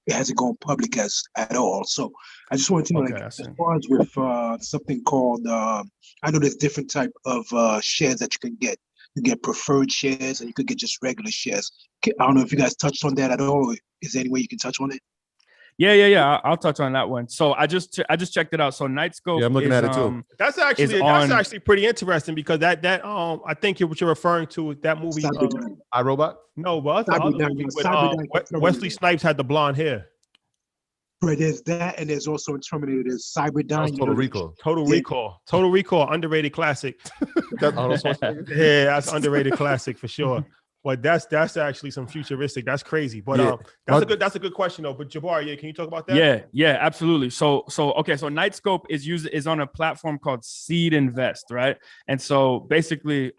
Speaker 5: hasn't gone public at all. So I just wanted to know, as far as with something called, I know there's different type of shares that you can get. You get preferred shares, and you could get just regular shares. I don't know if you guys touched on that at all. Is there any way you can touch on it?
Speaker 3: Yeah. I'll touch on that one. So I just checked it out. So Nightscope.
Speaker 1: Yeah, I'm looking at it too.
Speaker 2: That's actually pretty interesting, because that I think what you're referring to is that movie.
Speaker 1: iRobot?
Speaker 2: No, but other movie with Wesley Snipes had the blonde hair.
Speaker 5: Right, there's that, and there's also in Terminator, there's Cyberdyne.
Speaker 2: Total Recall, underrated classic. Yeah, that's underrated classic for sure. But that's actually some futuristic. That's crazy. But that's a good question though. But Jabari, can you talk about that?
Speaker 3: Yeah, absolutely. So Nightscope is on a platform called Seed Invest, right? And so basically,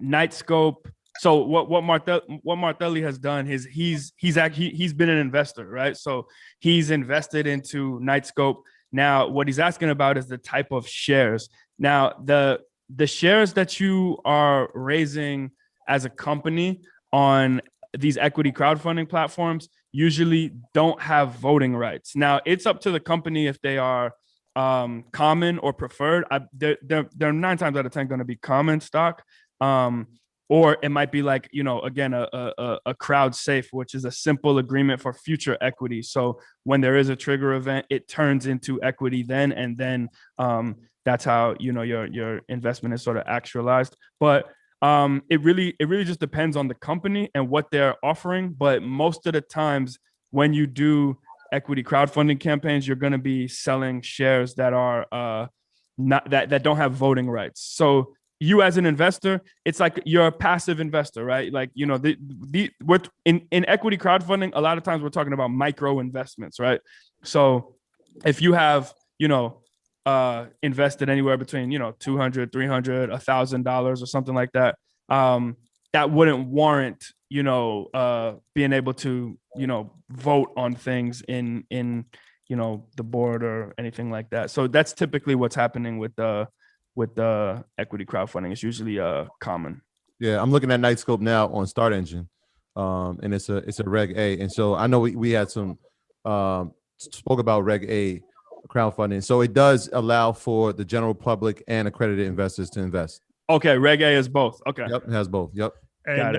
Speaker 3: Nightscope. So what Martelli has done is he's been an investor, right? So he's invested into Nightscope. Now, what he's asking about is the type of shares Now, the shares that you are raising as a company on these equity crowdfunding platforms usually don't have voting rights. Now, it's up to the company if they are common or preferred. They're 9 times out of 10 going to be common stock. Or it might be like, again, a crowd safe, which is a simple agreement for future equity. So when there is a trigger event, it turns into equity then, and then that's how, your investment is sort of actualized. But it really just depends on the company and what they're offering. But most of the times when you do equity crowdfunding campaigns, you're going to be selling shares that are not that don't have voting rights. So you as an investor, it's like you're a passive investor, right? Like, we're in equity crowdfunding, a lot of times we're talking about micro investments, right? So if you have, invested anywhere between, $200, $300, $1,000 or something like that, that wouldn't warrant, being able to, vote on things in the board or anything like that. So that's typically what's happening with the equity crowdfunding. It's usually common.
Speaker 1: Yeah, I'm looking at Nightscope now on Start Engine, and it's a Reg A. And so I know we had some spoke about Reg A crowdfunding. So it does allow for the general public and accredited investors to invest.
Speaker 3: Okay, Reg A is both. Okay.
Speaker 1: Yep, it has both. Yep.
Speaker 2: And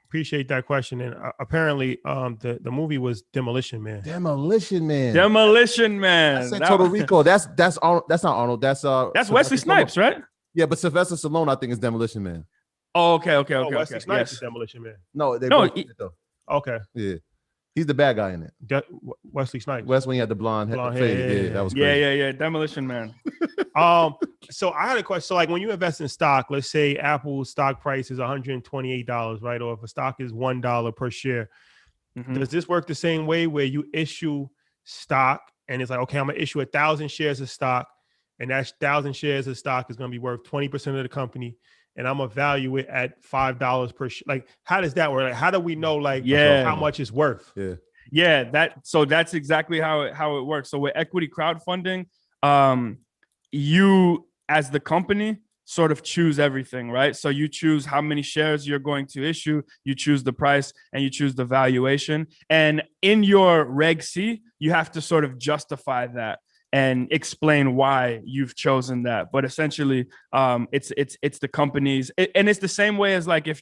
Speaker 2: appreciate that question. And apparently, the movie was Demolition Man.
Speaker 1: Demolition Man.
Speaker 3: I
Speaker 1: said Total Recall. That's not Arnold. That's
Speaker 3: Wesley Snipes, right?
Speaker 1: Yeah, but Sylvester Stallone, I think, is Demolition Man.
Speaker 3: Oh, okay.
Speaker 2: Wesley Snipes is Demolition Man.
Speaker 1: No, both did it, though.
Speaker 2: Okay.
Speaker 1: Yeah. He's the bad guy in it.
Speaker 2: Wesley Snipes.
Speaker 1: When he had the blonde hair. Yeah, that was crazy.
Speaker 3: Yeah. Demolition Man.
Speaker 2: So I had a question. So like when you invest in stock, let's say Apple's stock price is $128, right? Or if a stock is $1 per share, does this work the same way where you issue stock and it's like, okay, I'm gonna issue 1,000 shares of stock, and that 1,000 shares of stock is gonna be worth 20% of the company, and I'm gonna value it at $5 per share? Like, how does that work? Like, how do we know how much it's worth?
Speaker 3: Yeah. That's exactly how it works. So with equity crowdfunding, you as the company sort of choose everything, right? So you choose how many shares you're going to issue, you choose the price, and you choose the valuation. And in your Reg C, you have to sort of justify that and explain why you've chosen that. But essentially, it's the company's, and it's the same way as like if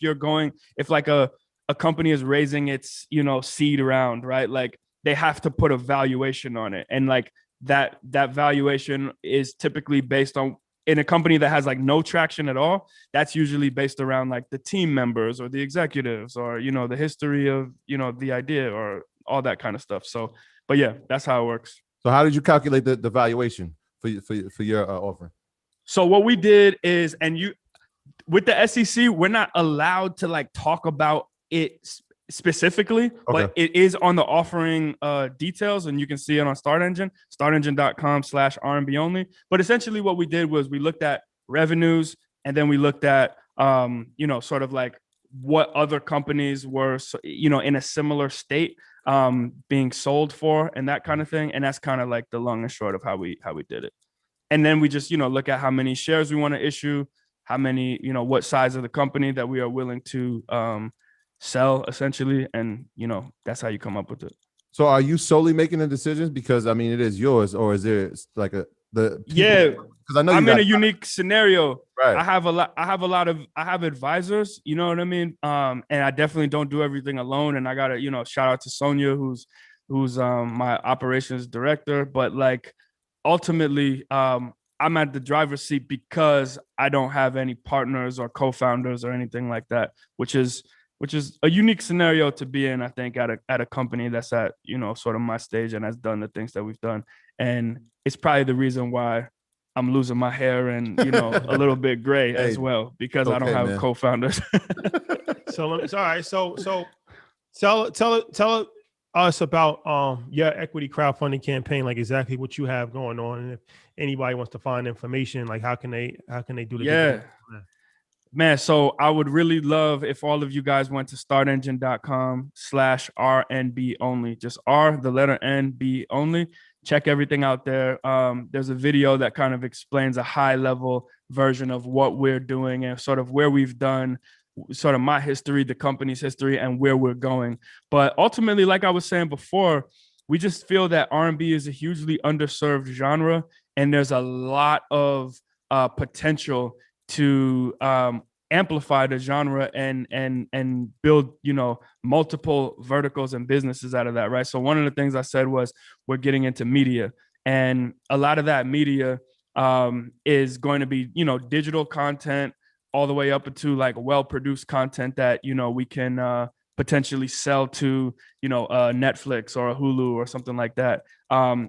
Speaker 3: like a company is raising its seed round, right? Like they have to put a valuation on it, and like that valuation is typically based on, in a company that has like no traction at all, that's usually based around like the team members or the executives or the history of the idea or all that kind of stuff. So, but yeah, that's how it works.
Speaker 1: So how did you calculate the valuation for your offering?
Speaker 3: So what we did is, with the SEC, we're not allowed to like talk about it specifically, but it is on the offering details, and you can see it on Start Engine, startengine.com/R&B Only. But essentially what we did was we looked at revenues, and then we looked at sort of like what other companies were in a similar state being sold for, and that kind of thing. And that's kind of like the long and short of how we did it. And then we just look at how many shares we want to issue, how many what size of the company that we are willing to sell, essentially, and that's how you come up with it.
Speaker 1: So are you solely making the decisions? Because I mean, it is yours, or is there like because I know
Speaker 3: I'm in a unique scenario.
Speaker 1: Right.
Speaker 3: I have advisors, you know what I mean? And I definitely don't do everything alone. And I gotta, shout out to Sonia, who's my operations director. But like ultimately, I'm at the driver's seat because I don't have any partners or co-founders or anything like that, which is a unique scenario to be in, I think, at a company that's at, sort of my stage and has done the things that we've done. And it's probably the reason why I'm losing my hair and, a little bit gray as well, because I don't have co-founders.
Speaker 2: So all right. So tell us about your equity crowdfunding campaign, like exactly what you have going on. And if anybody wants to find information, like how can they do the
Speaker 3: business? Man, so I would really love if all of you guys went to startengine.com/RNB only, just R, the letter N, B only. check everything out there. There's a video that kind of explains a high level version of what we're doing and sort of where we've done, sort of my history, the company's history, and where we're going. But ultimately, like I was saying before, we just feel that R&B is a hugely underserved genre, and there's a lot of potential to amplify the genre and build, you know, multiple verticals and businesses out of that, right? So one of the things I said was we're getting into media, and a lot of that media is going to be, you know, digital content all the way up into like well-produced content that, you know, we can potentially sell to, you know, Netflix or a Hulu or something like that.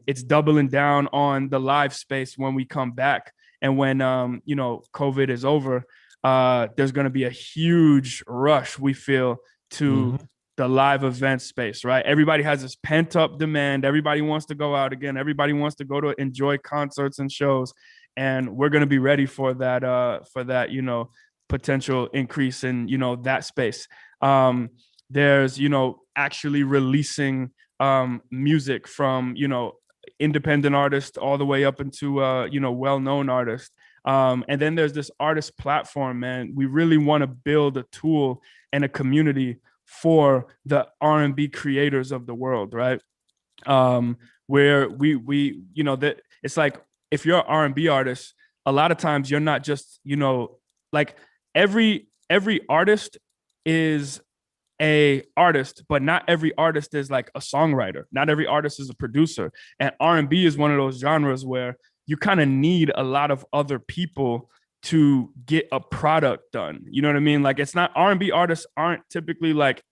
Speaker 3: It's doubling down on the live space when we come back. And when, you know, COVID is over, there's going to be a huge rush, we feel, to the live event space, right? Everybody has this pent up demand. Everybody wants to go out again. Everybody wants to go to enjoy concerts and shows. And we're going to be ready for that, you know, potential increase in, you know, that space. There's, you know, actually releasing music from, you know, independent artists all the way up into, you know, well-known artists. And then there's this artist platform, man. We really want to build a tool and a community for the R&B creators of the world, right? Where we, you know, that it's like, if you're an R&B artist, a lot of times you're not just, you know, like every artist is a artist, but not every artist is like a songwriter. Not every artist is a producer. And R&B is one of those genres where you kind of need a lot of other people to get a product done. You know what I mean? Like, it's not, R&B artists aren't typically like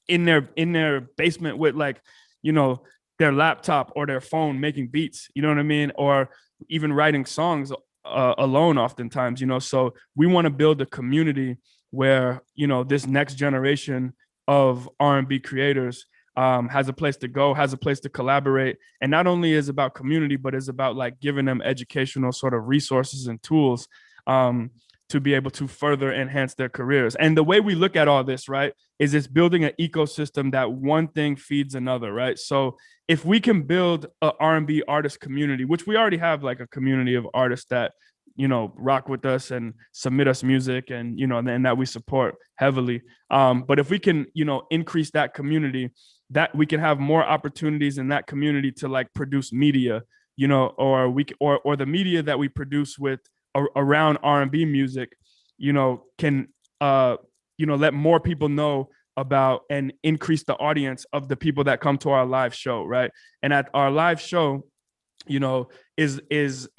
Speaker 3: in their basement with like, you know, their laptop or their phone making beats, you know what I mean? Or even writing songs alone oftentimes, you know? So we want to build a community where, you know, this next generation of R&B creators has a place to go, has a place to collaborate. And not only is about community, but is about like giving them educational sort of resources and tools to be able to further enhance their careers. And the way we look at all this, right, is it's building an ecosystem that one thing feeds another, right? So if we can build an R&B artist community, which we already have like a community of artists that, you know, rock with us and submit us music and, you know, and that we support heavily. But if we can, you know, increase that community, that we can have more opportunities in that community to like produce media, you know, or the media that we produce with around R&B music, you know, can, you know, let more people know about and increase the audience of the people that come to our live show, right? And at our live show, you know, is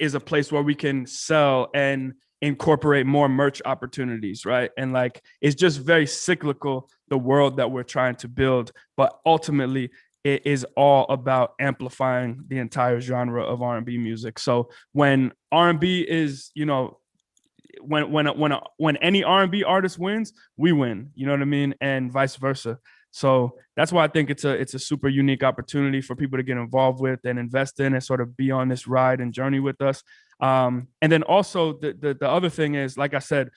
Speaker 3: a place where we can sell and incorporate more merch opportunities, right? And like, it's just very cyclical, the world that we're trying to build, but ultimately it is all about amplifying the entire genre of R&B music. So when R&B is, you know, when any R&B artist wins, we win, you know what I mean? And vice versa. So that's why I think it's a super unique opportunity for people to get involved with and invest in and sort of be on this ride and journey with us. And then also the other thing is, like I said,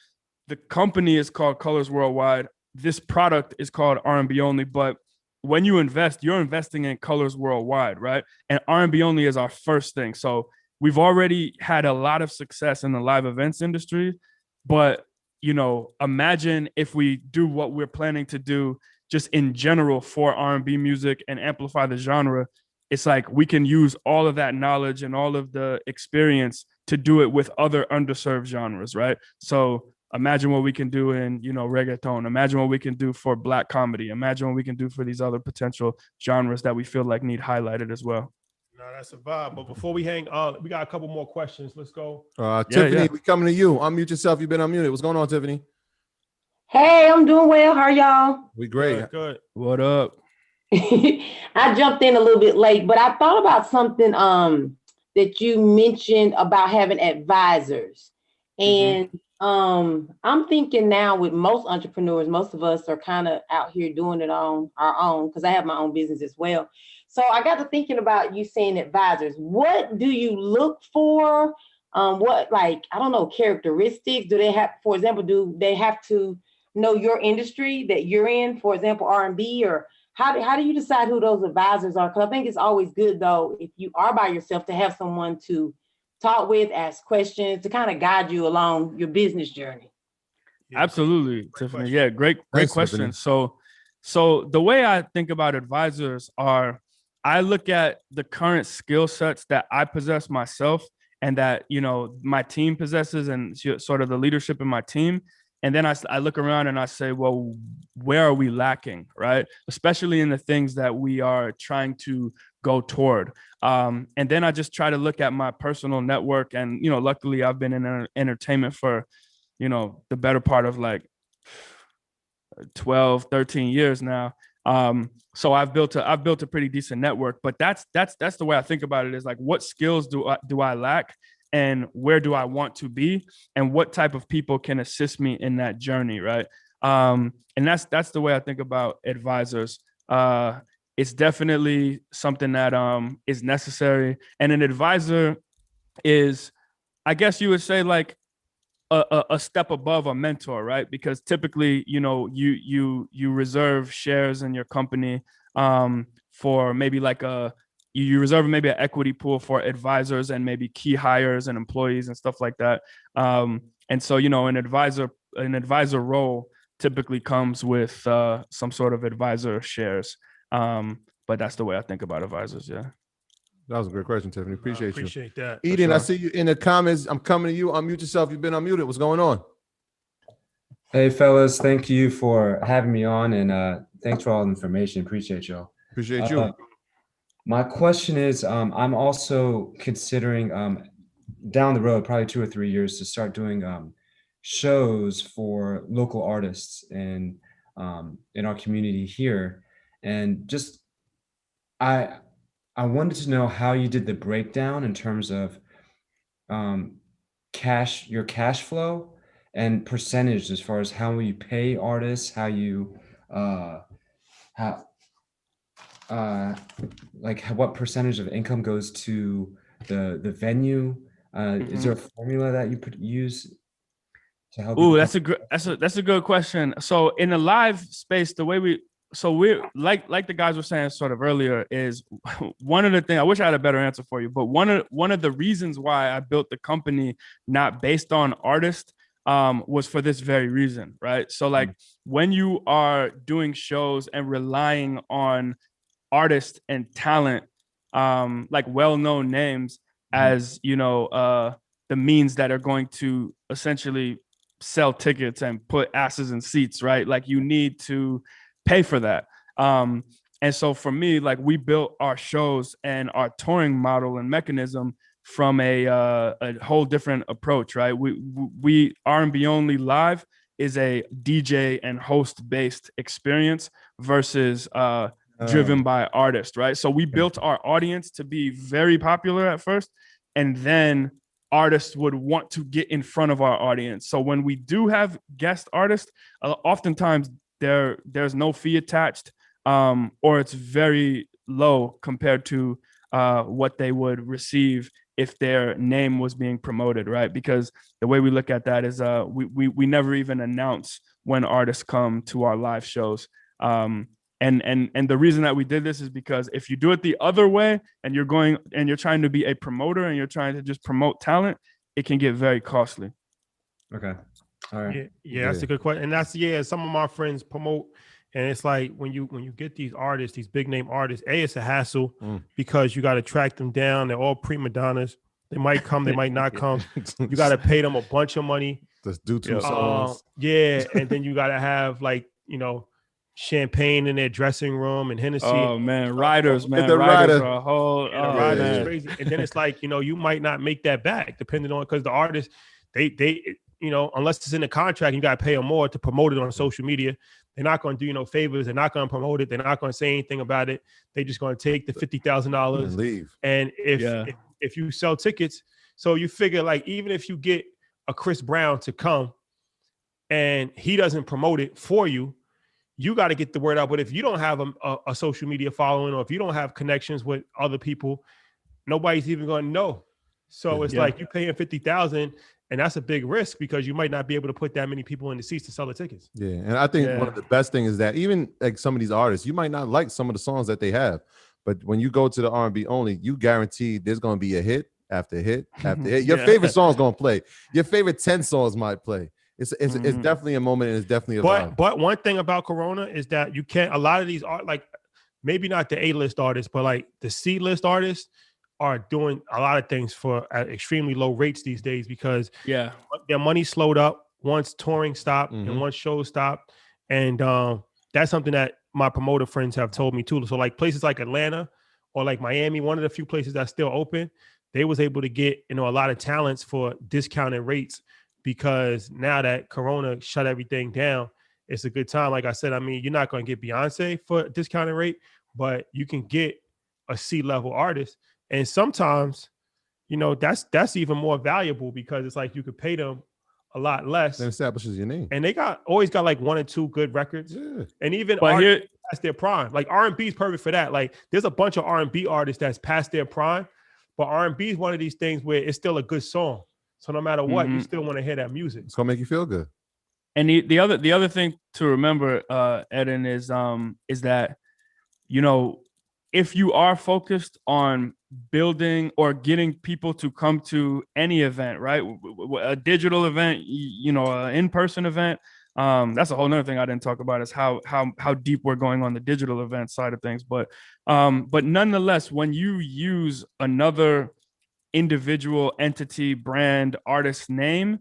Speaker 3: the company is called Colors Worldwide. This product is called R&B Only, but when you invest, you're investing in Colors Worldwide, right? And R&B Only is our first thing. So we've already had a lot of success in the live events industry, but, you know, imagine if we do what we're planning to do just in general for R&B music and amplify the genre. It's like we can use all of that knowledge and all of the experience to do it with other underserved genres, right? So imagine what we can do in, you know, reggaeton. Imagine what we can do for Black comedy. Imagine what we can do for these other potential genres that we feel like need highlighted as well.
Speaker 2: No, that's a vibe. But before we hang, we got a couple more questions. Let's go.
Speaker 1: Tiffany, we coming to you. Unmute yourself. You've been unmuted. What's going on, Tiffany?
Speaker 6: Hey, I'm doing well. How are y'all?
Speaker 1: We great.
Speaker 2: Good.
Speaker 3: What up?
Speaker 6: I jumped in a little bit late, but I thought about something that you mentioned about having advisors. And I'm thinking now with most entrepreneurs, most of us are kind of out here doing it on our own, because I have my own business as well. So I got to thinking about you saying advisors. What do you look for? What, like, I don't know, characteristics do they have? For example, do they have to know your industry that you're in, for example, R&B, or how do you decide who those advisors are? Because I think it's always good, though, if you are by yourself, to have someone to talk with, ask questions, to kind of guide you along your business journey.
Speaker 2: Yeah,
Speaker 3: Absolutely,
Speaker 2: great
Speaker 3: Tiffany.
Speaker 2: question.
Speaker 3: Yeah, great
Speaker 1: Thanks,
Speaker 3: question.
Speaker 1: Tiffany.
Speaker 3: So the way I think about advisors are, I look at the current skill sets that I possess myself and that, my team possesses, and sort of the leadership in my team. And then I look around and I say, well, where are we lacking, right? Especially in the things that we are trying to go toward. And then I just try to look at my personal network. And, luckily I've been in entertainment for, the better part of like 12, 13 years now. So I've built a pretty decent network, but that's the way I think about it, is like, what skills do I lack, and where do I want to be, and what type of people can assist me in that journey, right? And that's the way I think about advisors. It's definitely something that is necessary, and an advisor is, I guess you would say, like a step above a mentor, right? Because typically, you reserve shares in your company for maybe like you reserve maybe an equity pool for advisors and maybe key hires and employees and stuff like that. And so, an advisor role typically comes with some sort of advisor shares. But that's the way I think about advisors. Yeah.
Speaker 1: That was a great question, Tiffany. Appreciate you.
Speaker 2: Appreciate that.
Speaker 1: Eden,
Speaker 3: sure.
Speaker 1: I see you in the comments. I'm coming to you. Unmute yourself. You've been unmuted. What's going on?
Speaker 7: Hey, fellas. Thank you for having me on, and thanks for all the information. Appreciate y'all.
Speaker 1: Appreciate you.
Speaker 7: My question is, I'm also considering down the road, probably 2 or 3 years, to start doing shows for local artists in our community here. And just, I wanted to know how you did the breakdown in terms of your cash flow and percentage, as far as how you pay artists, how you what percentage of income goes to the venue. Is there a formula that you use to help?
Speaker 3: Ooh, that's a good question. So in the live space, the way we're like the guys were saying sort of earlier, is one of the things, I wish I had a better answer for you, but one of the reasons why I built the company not based on artists was for this very reason, right? So like when you are doing shows and relying on artists and talent, like well-known names, as the means that are going to essentially sell tickets and put asses in seats, right? Like you need to pay for that. And so for me, like, we built our shows and our touring model and mechanism from a whole different approach, right? We R&B Only Live is a DJ and host based experience versus driven by artists, right? So we built our audience to be very popular at first, and then artists would want to get in front of our audience. So when we do have guest artists, oftentimes there's no fee attached, or it's very low compared to what they would receive if their name was being promoted, right? Because the way we look at that is we never even announce when artists come to our live shows. And the reason that we did this is because if you do it the other way, and you're trying to be a promoter and you're trying to just promote talent, it can get very costly.
Speaker 7: Okay. All right.
Speaker 2: Yeah, that's a good question. And that's, some of my friends promote, and it's like when you get these artists, these big name artists, it's a hassle because you got to track them down. They're all prima donnas. They might come, they might not come. You got to pay them a bunch of money.
Speaker 1: Just do 2 songs.
Speaker 2: And then you got to have champagne in their dressing room and Hennessy.
Speaker 3: Oh man, riders, man.
Speaker 1: The
Speaker 3: riders are a whole
Speaker 2: riders is crazy. And then it's like, you might not make that back depending on, because the artists, they unless it's in the contract, you got to pay them more to promote it on social media. They're not going to do you no favors. They're not going to promote it. They're not going to say anything about it. They're just going to take the $50,000
Speaker 1: and leave.
Speaker 2: And if you sell tickets, so you figure, like, even if you get a Chris Brown to come and he doesn't promote it for you, you got to get the word out. But if you don't have a social media following, or if you don't have connections with other people, nobody's even going to know. So it's like you paying $50,000, And that's a big risk because you might not be able to put that many people in the seats to sell the tickets.
Speaker 1: Yeah, and I think one of the best things is that even like some of these artists, you might not like some of the songs that they have, but when you go to the R&B only, you guaranteed there's going to be a hit after hit after hit. Your favorite song's going to play. Your favorite 10 songs might play. It's definitely a moment, and it's definitely a vibe.
Speaker 2: But one thing about Corona is that you can't. A lot of these are like maybe not the A-list artists, but like the C-list artists are doing a lot of things for at extremely low rates these days because their money slowed up once touring stopped and once shows stopped. And that's something that my promoter friends have told me too. So like places like Atlanta or like Miami, one of the few places that's still open, they was able to get, a lot of talents for discounted rates because now that Corona shut everything down, it's a good time. Like I said, I mean, you're not going to get Beyonce for a discounted rate, but you can get a C-level artist. And sometimes, that's even more valuable because it's like you could pay them a lot less.
Speaker 1: That establishes your name.
Speaker 2: And they always got like 1 or 2 good records. Yeah. And even past their prime. Like R&B is perfect for that. Like there's a bunch of R&B artists that's past their prime, but R&B is one of these things where it's still a good song. So no matter what, you still want to hear that music.
Speaker 1: It's gonna make you feel good.
Speaker 3: And the other thing to remember, Eden, is that, if you are focused on building or getting people to come to any event, right? A digital event, an in-person event. That's a whole nother thing I didn't talk about is how deep we're going on the digital event side of things. But nonetheless, when you use another individual entity, brand, artist name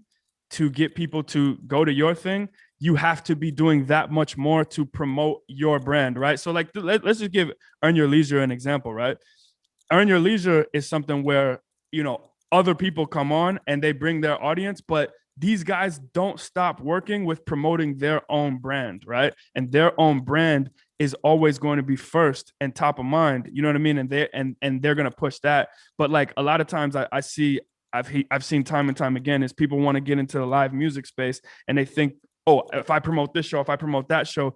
Speaker 3: to get people to go to your thing, you have to be doing that much more to promote your brand, right? So like, let's just give Earn Your Leisure an example, right? Earn Your Leisure is something where, other people come on and they bring their audience, but these guys don't stop working with promoting their own brand, right? And their own brand is always going to be first and top of mind, you know what I mean? And they're going to push that. But like a lot of times I've seen time and time again is people want to get into the live music space and they think, oh, if I promote this show, if I promote that show,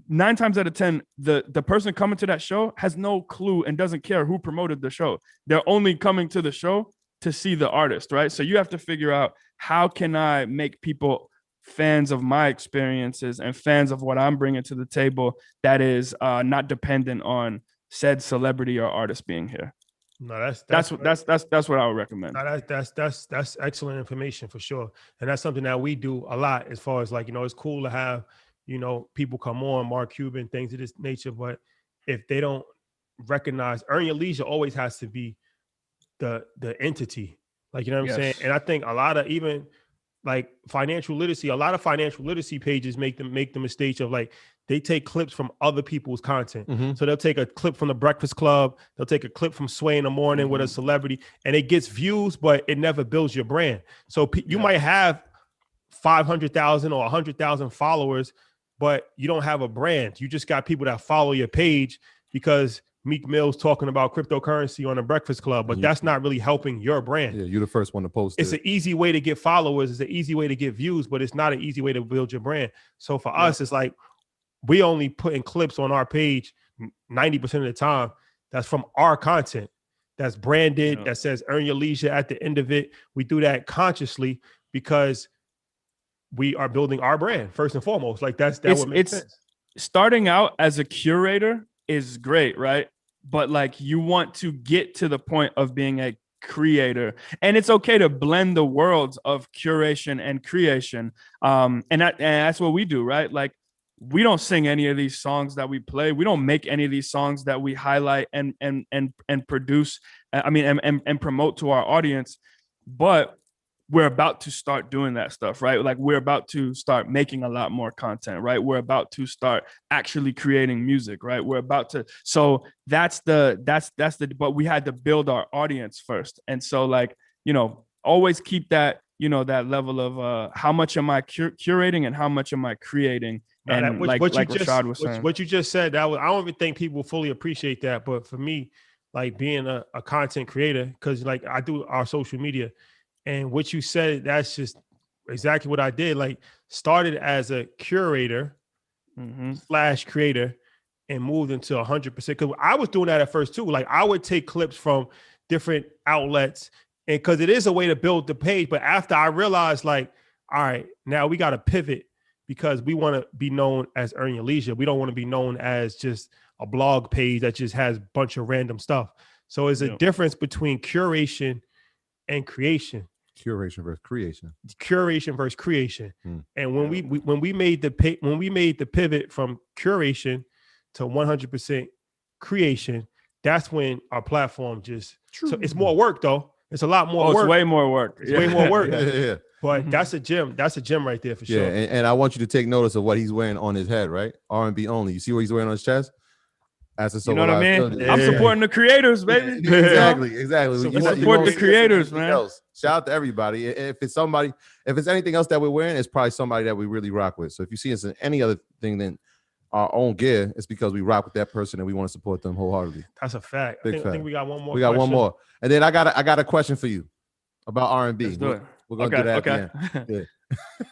Speaker 3: 9 times out of 10, the person coming to that show has no clue and doesn't care who promoted the show. They're only coming to the show to see the artist, right? So you have to figure out, how can I make people fans of my experiences and fans of what I'm bringing to the table that is not dependent on said celebrity or artist being here.
Speaker 2: No,
Speaker 3: that's what I would recommend.
Speaker 2: No, that's excellent information for sure, and that's something that we do a lot. As far as like, it's cool to have people come on, Mark Cuban, things of this nature, but if they don't recognize, Earn Your Leisure always has to be the entity, like, what I'm saying. And I think a lot of even like financial literacy, a lot of financial literacy pages make the mistake of like, they take clips from other people's content. So they'll take a clip from the Breakfast Club. They'll take a clip from Sway in the Morning with a celebrity, and it gets views, but it never builds your brand. So you might have 500,000 or 100,000 followers, but you don't have a brand. You just got people that follow your page because Meek Mill's talking about cryptocurrency on the Breakfast Club, but that's not really helping your brand.
Speaker 1: Yeah, you're the first one to post it.
Speaker 2: It's an easy way to get followers. It's an easy way to get views, but it's not an easy way to build your brand. So for us, it's like, we only put in clips on our page 90% of the time that's from our content, that's branded, that says Earn Your Leisure at the end of it. We do that consciously because we are building our brand first and foremost. Like that's what makes sense.
Speaker 3: Starting out as a curator is great, right? But like, you want to get to the point of being a creator, and it's okay to blend the worlds of curation and creation. And that's what we do, right? Like, we don't sing any of these songs that we play. We don't make any of these songs that we highlight and produce. And promote to our audience. But we're about to start doing that stuff, right? Like, we're about to start making a lot more content, right? We're about to start actually creating music, right? We're about to. So but we had to build our audience first. And so like, always keep that, that level of how much am I curating and how much am I creating? And like Rashad was saying,
Speaker 2: what you just said, I don't even think people fully appreciate that. But for me, like being a content creator, because like I do our social media, and what you said, that's just exactly what I did. Like, started as a curator / creator and moved into 100%. Because I was doing that at first too. Like, I would take clips from different outlets because it is a way to build the page. But after I realized, like, all right, now we got to pivot because we want to be known as Earn Your Leisure. We don't want to be known as just a blog page that just has a bunch of random stuff. So it's a difference between curation and creation.
Speaker 1: Curation versus creation.
Speaker 2: Curation versus creation. And when we made the pivot from curation to 100% creation, that's when our platform just. So it's more work though. It's a lot more work.
Speaker 3: It's way more work.
Speaker 2: It's way more work.
Speaker 1: Yeah.
Speaker 2: But that's a gem. That's a gem right there for sure.
Speaker 1: Yeah, and I want you to take notice of what he's wearing on his head, right? R&B only. You see what he's wearing on his chest? That's a
Speaker 3: You know what I mean?
Speaker 1: Yeah.
Speaker 3: I'm supporting the creators, baby.
Speaker 1: Exactly.
Speaker 3: Support the creators, man.
Speaker 1: Else. Shout out to everybody. If it's anything else that we're wearing, it's probably somebody that we really rock with. So if you see us in any other thing than our own gear, it's because we rock with that person and we want to support them wholeheartedly.
Speaker 2: That's a fact.
Speaker 1: Big
Speaker 2: I
Speaker 1: fact.
Speaker 2: think we got one more.
Speaker 1: We got one more, and then I got a question for you about R&B.
Speaker 3: Let's do it.
Speaker 1: We're gonna do that.
Speaker 3: Okay.
Speaker 1: At the end.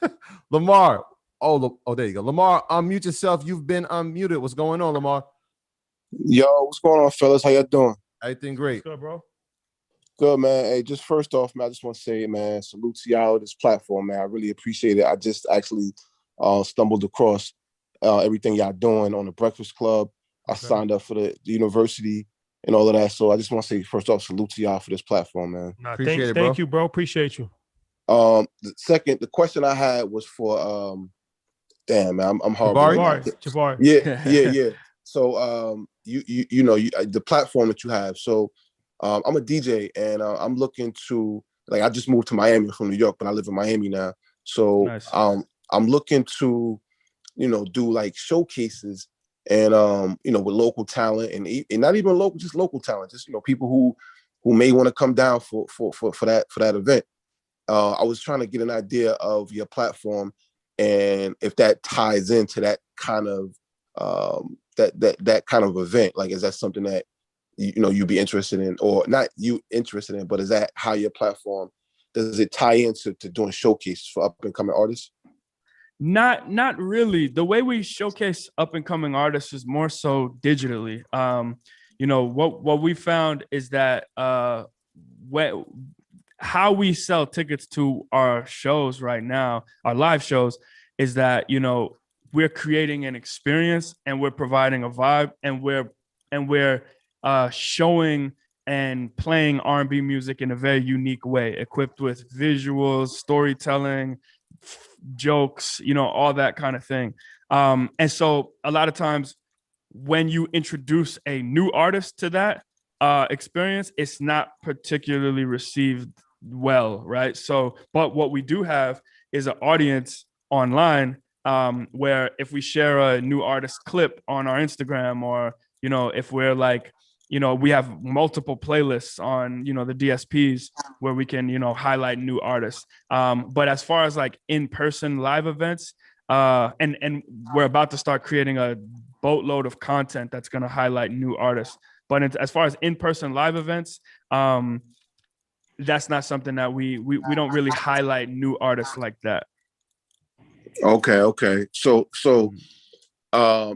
Speaker 1: Yeah. Lamar. Oh, there you go. Lamar, unmute yourself. You've been unmuted. What's going on, Lamar?
Speaker 8: Yo, what's going on, fellas? How y'all doing?
Speaker 1: Everything great.
Speaker 2: Good, bro.
Speaker 8: Good, man. Hey, just first off, man, I just want to say, man, salute to y'all, this platform, man. I really appreciate it. I just actually stumbled across everything y'all doing on the Breakfast Club. I signed up for the university and all of that. So I just want to say, first off, salute to y'all for this platform, man.
Speaker 2: Thank you, bro. Appreciate you.
Speaker 8: The question I had was for damn, man, I'm horrible.
Speaker 2: Jabari.
Speaker 8: Yeah. So you know the platform that you have. So I'm a DJ and I'm looking to, like, I just moved to Miami from New York, but I live in Miami now. So
Speaker 3: Nice.
Speaker 8: I'm looking to, do like showcases and with local talent and not even local, just local talent, just people who may want to come down for that event. I was trying to get an idea of your platform and if that ties into that kind of that kind of event. Like, is that something that you'd be interested in, or not you interested in, but is that how your platform, does it tie into doing showcases for up and coming artists?
Speaker 3: Not really. The way we showcase up and coming artists is more so digitally. What we found is that how we sell tickets to our shows right now, our live shows, is that we're creating an experience and we're providing a vibe and we're showing and playing R&B music in a very unique way, equipped with visuals, storytelling, jokes, all that kind of thing. And so a lot of times when you introduce a new artist to that experience, it's not particularly received well, right? So, but what we do have is an audience online where if we share a new artist clip on our Instagram, or, if we're like, we have multiple playlists on, the DSPs where we can, highlight new artists. But as far as like in-person live events, and we're about to start creating a boatload of content that's going to highlight new artists. But as far as in-person live events, that's not something that we don't really highlight new artists like that.
Speaker 8: Okay. So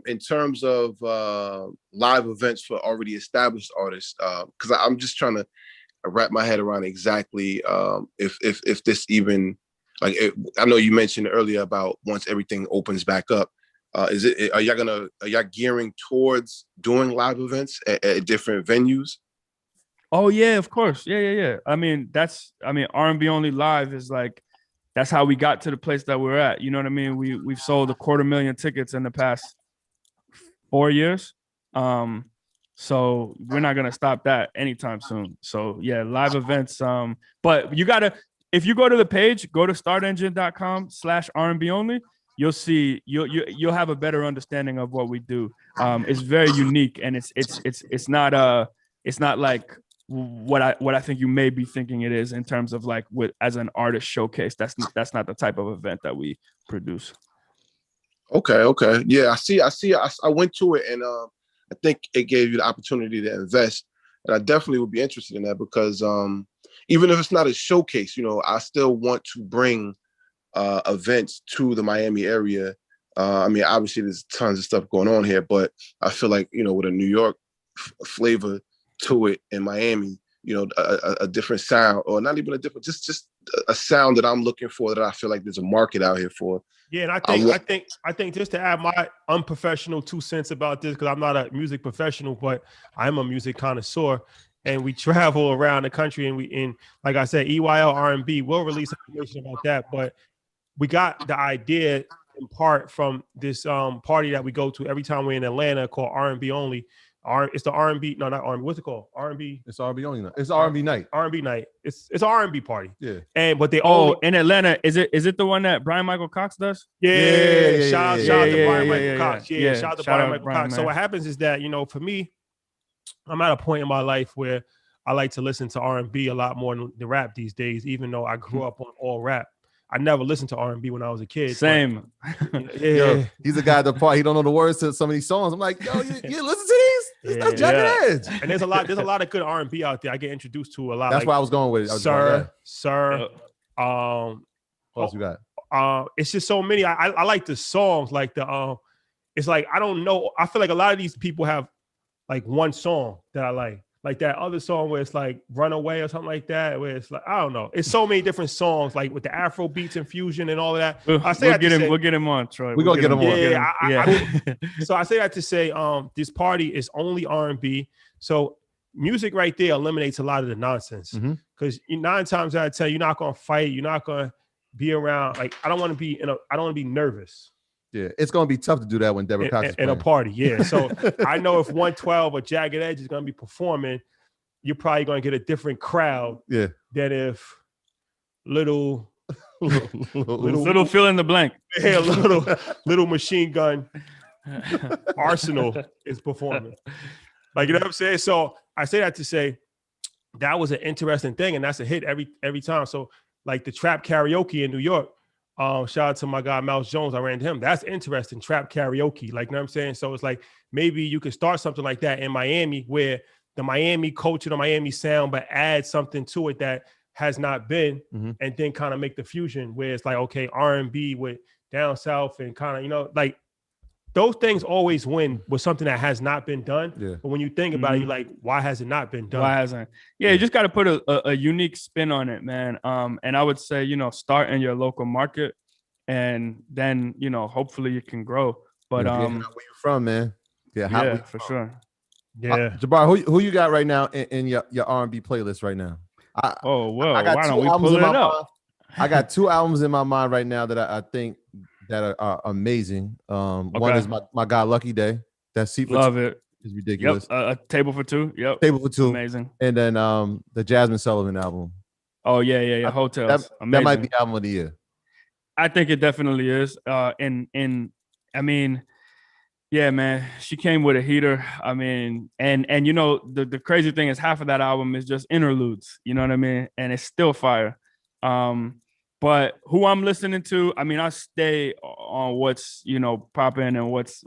Speaker 8: in terms of live events for already established artists, because I'm just trying to wrap my head around exactly if this even, like, I know you mentioned earlier about once everything opens back up, are y'all gearing towards doing live events at different venues?
Speaker 3: Oh yeah, of course. Yeah. I mean, R&B Only Live is like, that's how we got to the place that we're at. You know what I mean? We've sold 250,000 tickets in the past 4 years. So we're not going to stop that anytime soon. So yeah, live events. But if you go to the page, go to startengine.com/R&B Only, you'll see, you'll have a better understanding of what we do. It's very unique, and it's not like what I think you may be thinking it is in terms of like as an artist showcase. That's not the type of event that we produce.
Speaker 8: Okay. Yeah, I see. I went to it, and I think it gave you the opportunity to invest, and I definitely would be interested in that because even if it's not a showcase, I still want to bring events to the Miami area. I mean, obviously there's tons of stuff going on here, but I feel like, with a New York flavor to it in Miami, you know, a different sound, or not even a different, just a sound that I'm looking for, that I feel like there's a market out here for.
Speaker 2: Yeah, and I think just to add my unprofessional 2 cents about this, because I'm not a music professional, but I'm a music connoisseur, and we travel around the country, and like I said, EYL R&B will release information about that, but we got the idea in part from this party that we go to every time we're in Atlanta called R&B Only. It's the R&B, no, not R&B. What's it called? R&B.
Speaker 1: It's R&B only night. It's R&B night.
Speaker 2: R&B night. It's an R&B party.
Speaker 1: Yeah.
Speaker 2: But they
Speaker 3: in Atlanta, is it the one that Brian Michael Cox does?
Speaker 2: Yeah. Shout out to Brian Michael Cox.
Speaker 3: Yeah.
Speaker 2: Shout out to Brian Michael Cox. So what happens is that, you know, for me, I'm at a point in my life where I like to listen to R&B a lot more than the rap these days, even though I grew up on all rap. I never listened to R&B when I was a kid.
Speaker 3: Same.
Speaker 1: Yo, he's a guy at the party. He don't know the words to some of these songs. I'm like, yo, you listen to these? It's not Jagged Edge.
Speaker 2: And there's a lot of good R&B out there. I get introduced to a lot.
Speaker 1: That's why I was going with it.
Speaker 2: Sir.
Speaker 1: What else you got?
Speaker 2: It's just so many. I like the songs, like it's like, I don't know. I feel like a lot of these people have like one song that I like that other song where it's like Runaway or something like that, where it's like, I don't know. It's so many different songs, like with the Afro beats infusion and all of that.
Speaker 3: We'll get him on, Troy.
Speaker 1: We're gonna get him on.
Speaker 2: Yeah. So I say that to say, this party is only R&B. So music right there eliminates a lot of the nonsense, because 9 times out of 10, you're not gonna fight. You're not gonna be around. Like, I don't want to be nervous.
Speaker 1: Yeah, it's gonna be tough to do that when Deborah Cox is
Speaker 2: in a party. Yeah, so I know if 112 or Jagged Edge is gonna be performing, you're probably gonna get a different crowd.
Speaker 1: Yeah,
Speaker 2: than if little
Speaker 3: fill in the blank.
Speaker 2: Yeah, little Machine Gun Arsenal is performing. Like, you know what I'm saying? So I say that to say that was an interesting thing, and that's a hit every time. So like the trap karaoke in New York. Shout out to my guy Mouse Jones. I ran to him. That's interesting. Trap karaoke. Like, you know what I'm saying? So it's like maybe you could start something like that in Miami, where the Miami culture, the Miami sound, but add something to it that has not been, and then kind of make the fusion where it's like, okay, R&B with down south, and kind of, you know, like those things always win with something that has not been done.
Speaker 1: Yeah.
Speaker 2: But when you think about it, you're like, why has it not been done?
Speaker 3: Why hasn't? Yeah, you just got to put a unique spin on it, man. And I would say, you know, start in your local market, and then, you know, hopefully you can grow. But
Speaker 1: where you from, man?
Speaker 3: Yeah, for sure.
Speaker 2: Yeah,
Speaker 1: Jabari, who you got right now in your R&B playlist right now?
Speaker 3: I got why don't we pull it up?
Speaker 1: I got 2 albums in my mind right now that I think that are amazing. One is my guy Lucky Day. That seat for
Speaker 3: Love
Speaker 1: two
Speaker 3: it.
Speaker 1: is ridiculous.
Speaker 3: Yep. A Table for Two. Yep.
Speaker 1: Table for Two.
Speaker 3: Amazing.
Speaker 1: And then the Jasmine Sullivan album.
Speaker 3: Oh yeah. Hotels.
Speaker 1: That might be album of the year.
Speaker 3: I think it definitely is. I mean, yeah, man, she came with a heater. I mean, and you know, the crazy thing is half of that album is just interludes. You know what I mean? And it's still fire. But who I'm listening to, I mean, I stay on what's, you know, popping, and what's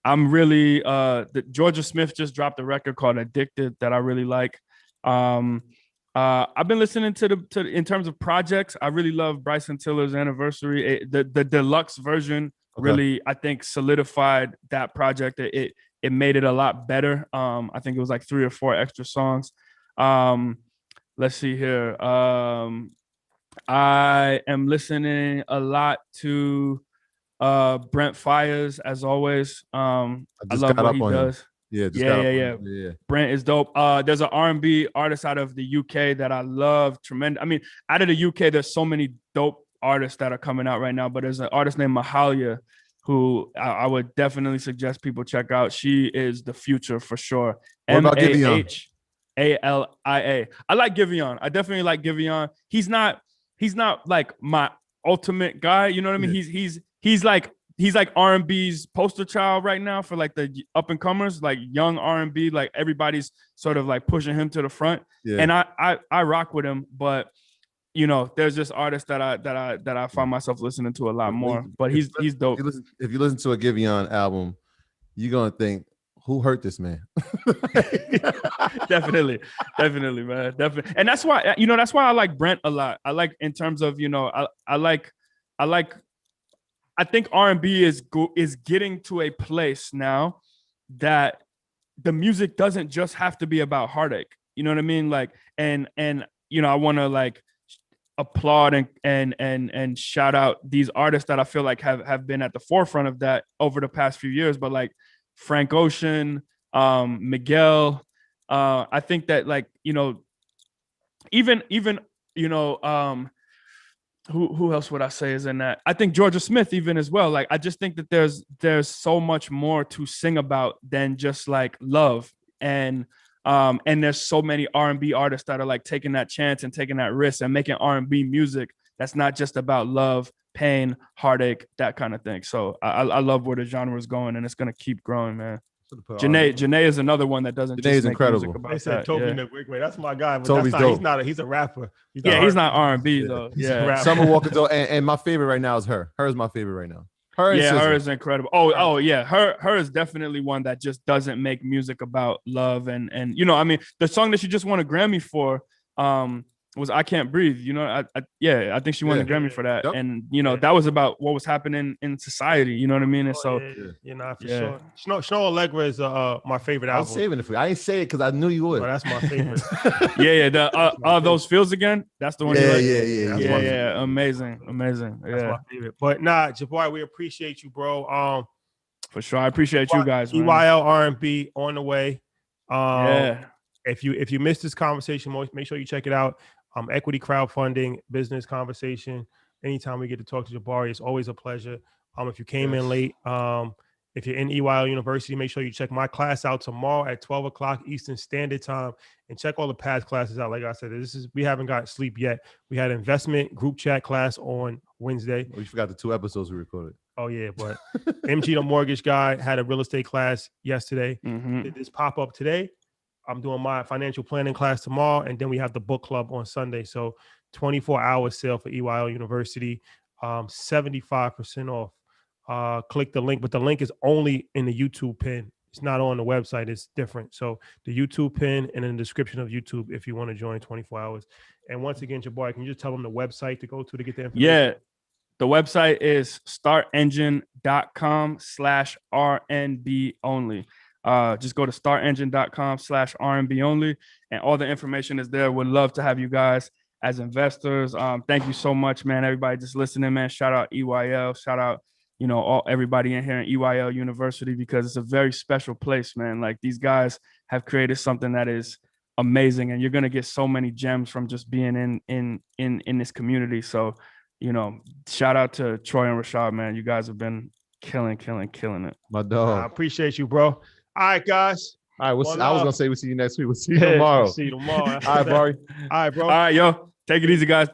Speaker 3: I'm really the Georgia Smith just dropped a record called Addicted that I really like. I've been listening to in terms of projects, I really love Bryson Tiller's Anniversary. The deluxe version really, I think, solidified that project. It made it a lot better. I think it was like 3 or 4 extra songs. Let's see here. I am listening a lot to Brent Fires, as always. I love what he does. Yeah. Brent is dope. There's an R&B artist out of the UK that I love tremendous. I mean, out of the UK, there's so many dope artists that are coming out right now, but there's an artist named Mahalia who I would definitely suggest people check out. She is the future for sure.
Speaker 1: What about Giveon?
Speaker 3: Mahalia. I like Giveon. I definitely like Giveon. He's not like my ultimate guy. You know what I mean? Yeah. He's like R&B's poster child right now for like the up and comers, like young R&B. Like everybody's sort of like pushing him to the front. Yeah. And I rock with him, but you know, there's just artists that I find myself listening to a lot more. But he's dope.
Speaker 1: If you listen to a Giveon album, you're gonna think, who hurt this man?
Speaker 3: Definitely, man. Definitely. And that's why, you know, that's why I like Brent a lot. I like, in terms of, you know, I think R&B is getting to a place now that the music doesn't just have to be about heartache. You know what I mean? Like, and you know, I want to like applaud and shout out these artists that I feel like have been at the forefront of that over the past few years. But like Frank Ocean, Miguel, I think that like, you know, even you know, who else would I say is in that? I think Georgia Smith even as well. Like, I just think that there's so much more to sing about than just like love. And there's so many R&B artists that are like taking that chance and taking that risk and making R&B music that's not just about love, pain, heartache, that kind of thing. So I love where the genre is going, and it's gonna keep growing, man. Janae is another one that doesn't
Speaker 1: Janae is
Speaker 3: just make
Speaker 1: incredible.
Speaker 3: music about
Speaker 2: They said
Speaker 3: that.
Speaker 2: Toby
Speaker 3: Yeah.
Speaker 2: Nagwigwe. That's my guy. But
Speaker 1: Toby's
Speaker 2: that's not, he's
Speaker 1: dope.
Speaker 2: not. He's a rapper. He's
Speaker 3: Not R&B though.
Speaker 2: He's a
Speaker 3: Yeah.
Speaker 2: rapper.
Speaker 1: Summer Walker though, and my favorite right now is her. Her is my favorite right now. Her and
Speaker 3: Yeah,
Speaker 1: SZA.
Speaker 3: her is incredible. Oh yeah, her is definitely one that just doesn't make music about love and you know, I mean, the song that she just won a Grammy for was I Can't Breathe. You know, I think she won
Speaker 1: Yeah.
Speaker 3: a Grammy for that.
Speaker 1: Yep.
Speaker 3: And you know, that was about what was happening in society. You know what I mean? And so
Speaker 2: you know, for
Speaker 3: Yeah.
Speaker 2: sure. Snow Allegra is my favorite
Speaker 1: I was
Speaker 2: album.
Speaker 1: saving it for you. I ain't say it because I knew you would.
Speaker 2: Oh, that's my favorite.
Speaker 3: yeah. Those feels again. That's the one.
Speaker 1: Yeah,
Speaker 3: you like?
Speaker 1: yeah.
Speaker 3: Yeah. Amazing.
Speaker 2: That's
Speaker 3: Yeah,
Speaker 2: my favorite. But nah, Jabari, we appreciate you, bro.
Speaker 3: for sure. I appreciate you guys, man.
Speaker 2: EYL R&B on the way.
Speaker 3: Yeah.
Speaker 2: If you missed this conversation, make sure you check it out. Equity crowdfunding, business conversation. Anytime we get to talk to Jabari, it's always a pleasure. If you came in late, if you're in EYL University, make sure you check my class out tomorrow at 12 o'clock Eastern Standard Time, and check all the past classes out. Like I said, we haven't got sleep yet. We had investment group chat class on Wednesday.
Speaker 1: We forgot the 2 episodes we recorded.
Speaker 2: Oh yeah, but MG the mortgage guy had a real estate class yesterday.
Speaker 3: Mhm.
Speaker 2: Did this pop up today? I'm doing my financial planning class tomorrow, and then we have the book club on Sunday. So 24-hour sale for EYL University, 75% off. Click the link, but the link is only in the YouTube pin. It's not on the website. It's different. So the YouTube pin and in the description of YouTube if you want to join 24 hours. And once again, Jabari, can you just tell them the website to go to get the information?
Speaker 3: Yeah. The website is startengine.com/RNB only. Just go to startengine.com/RNB only, and all the information is there. Would love to have you guys as investors. Thank you so much, man. Everybody just listening, man. Shout out EYL. Shout out, you know, everybody in here in EYL University, because it's a very special place, man. Like, these guys have created something that is amazing, and you're gonna get so many gems from just being in this community. So, you know, shout out to Troy and Rashad, man. You guys have been killing it.
Speaker 1: My
Speaker 2: I
Speaker 1: dog.
Speaker 2: appreciate you, bro. All right, guys.
Speaker 1: All right,
Speaker 2: One
Speaker 1: I was
Speaker 2: love.
Speaker 1: gonna say we'll see you next week. We'll see you tomorrow.
Speaker 2: See you tomorrow.
Speaker 1: All right, Barry.
Speaker 2: All right, bro.
Speaker 3: All right, yo, take it easy, guys.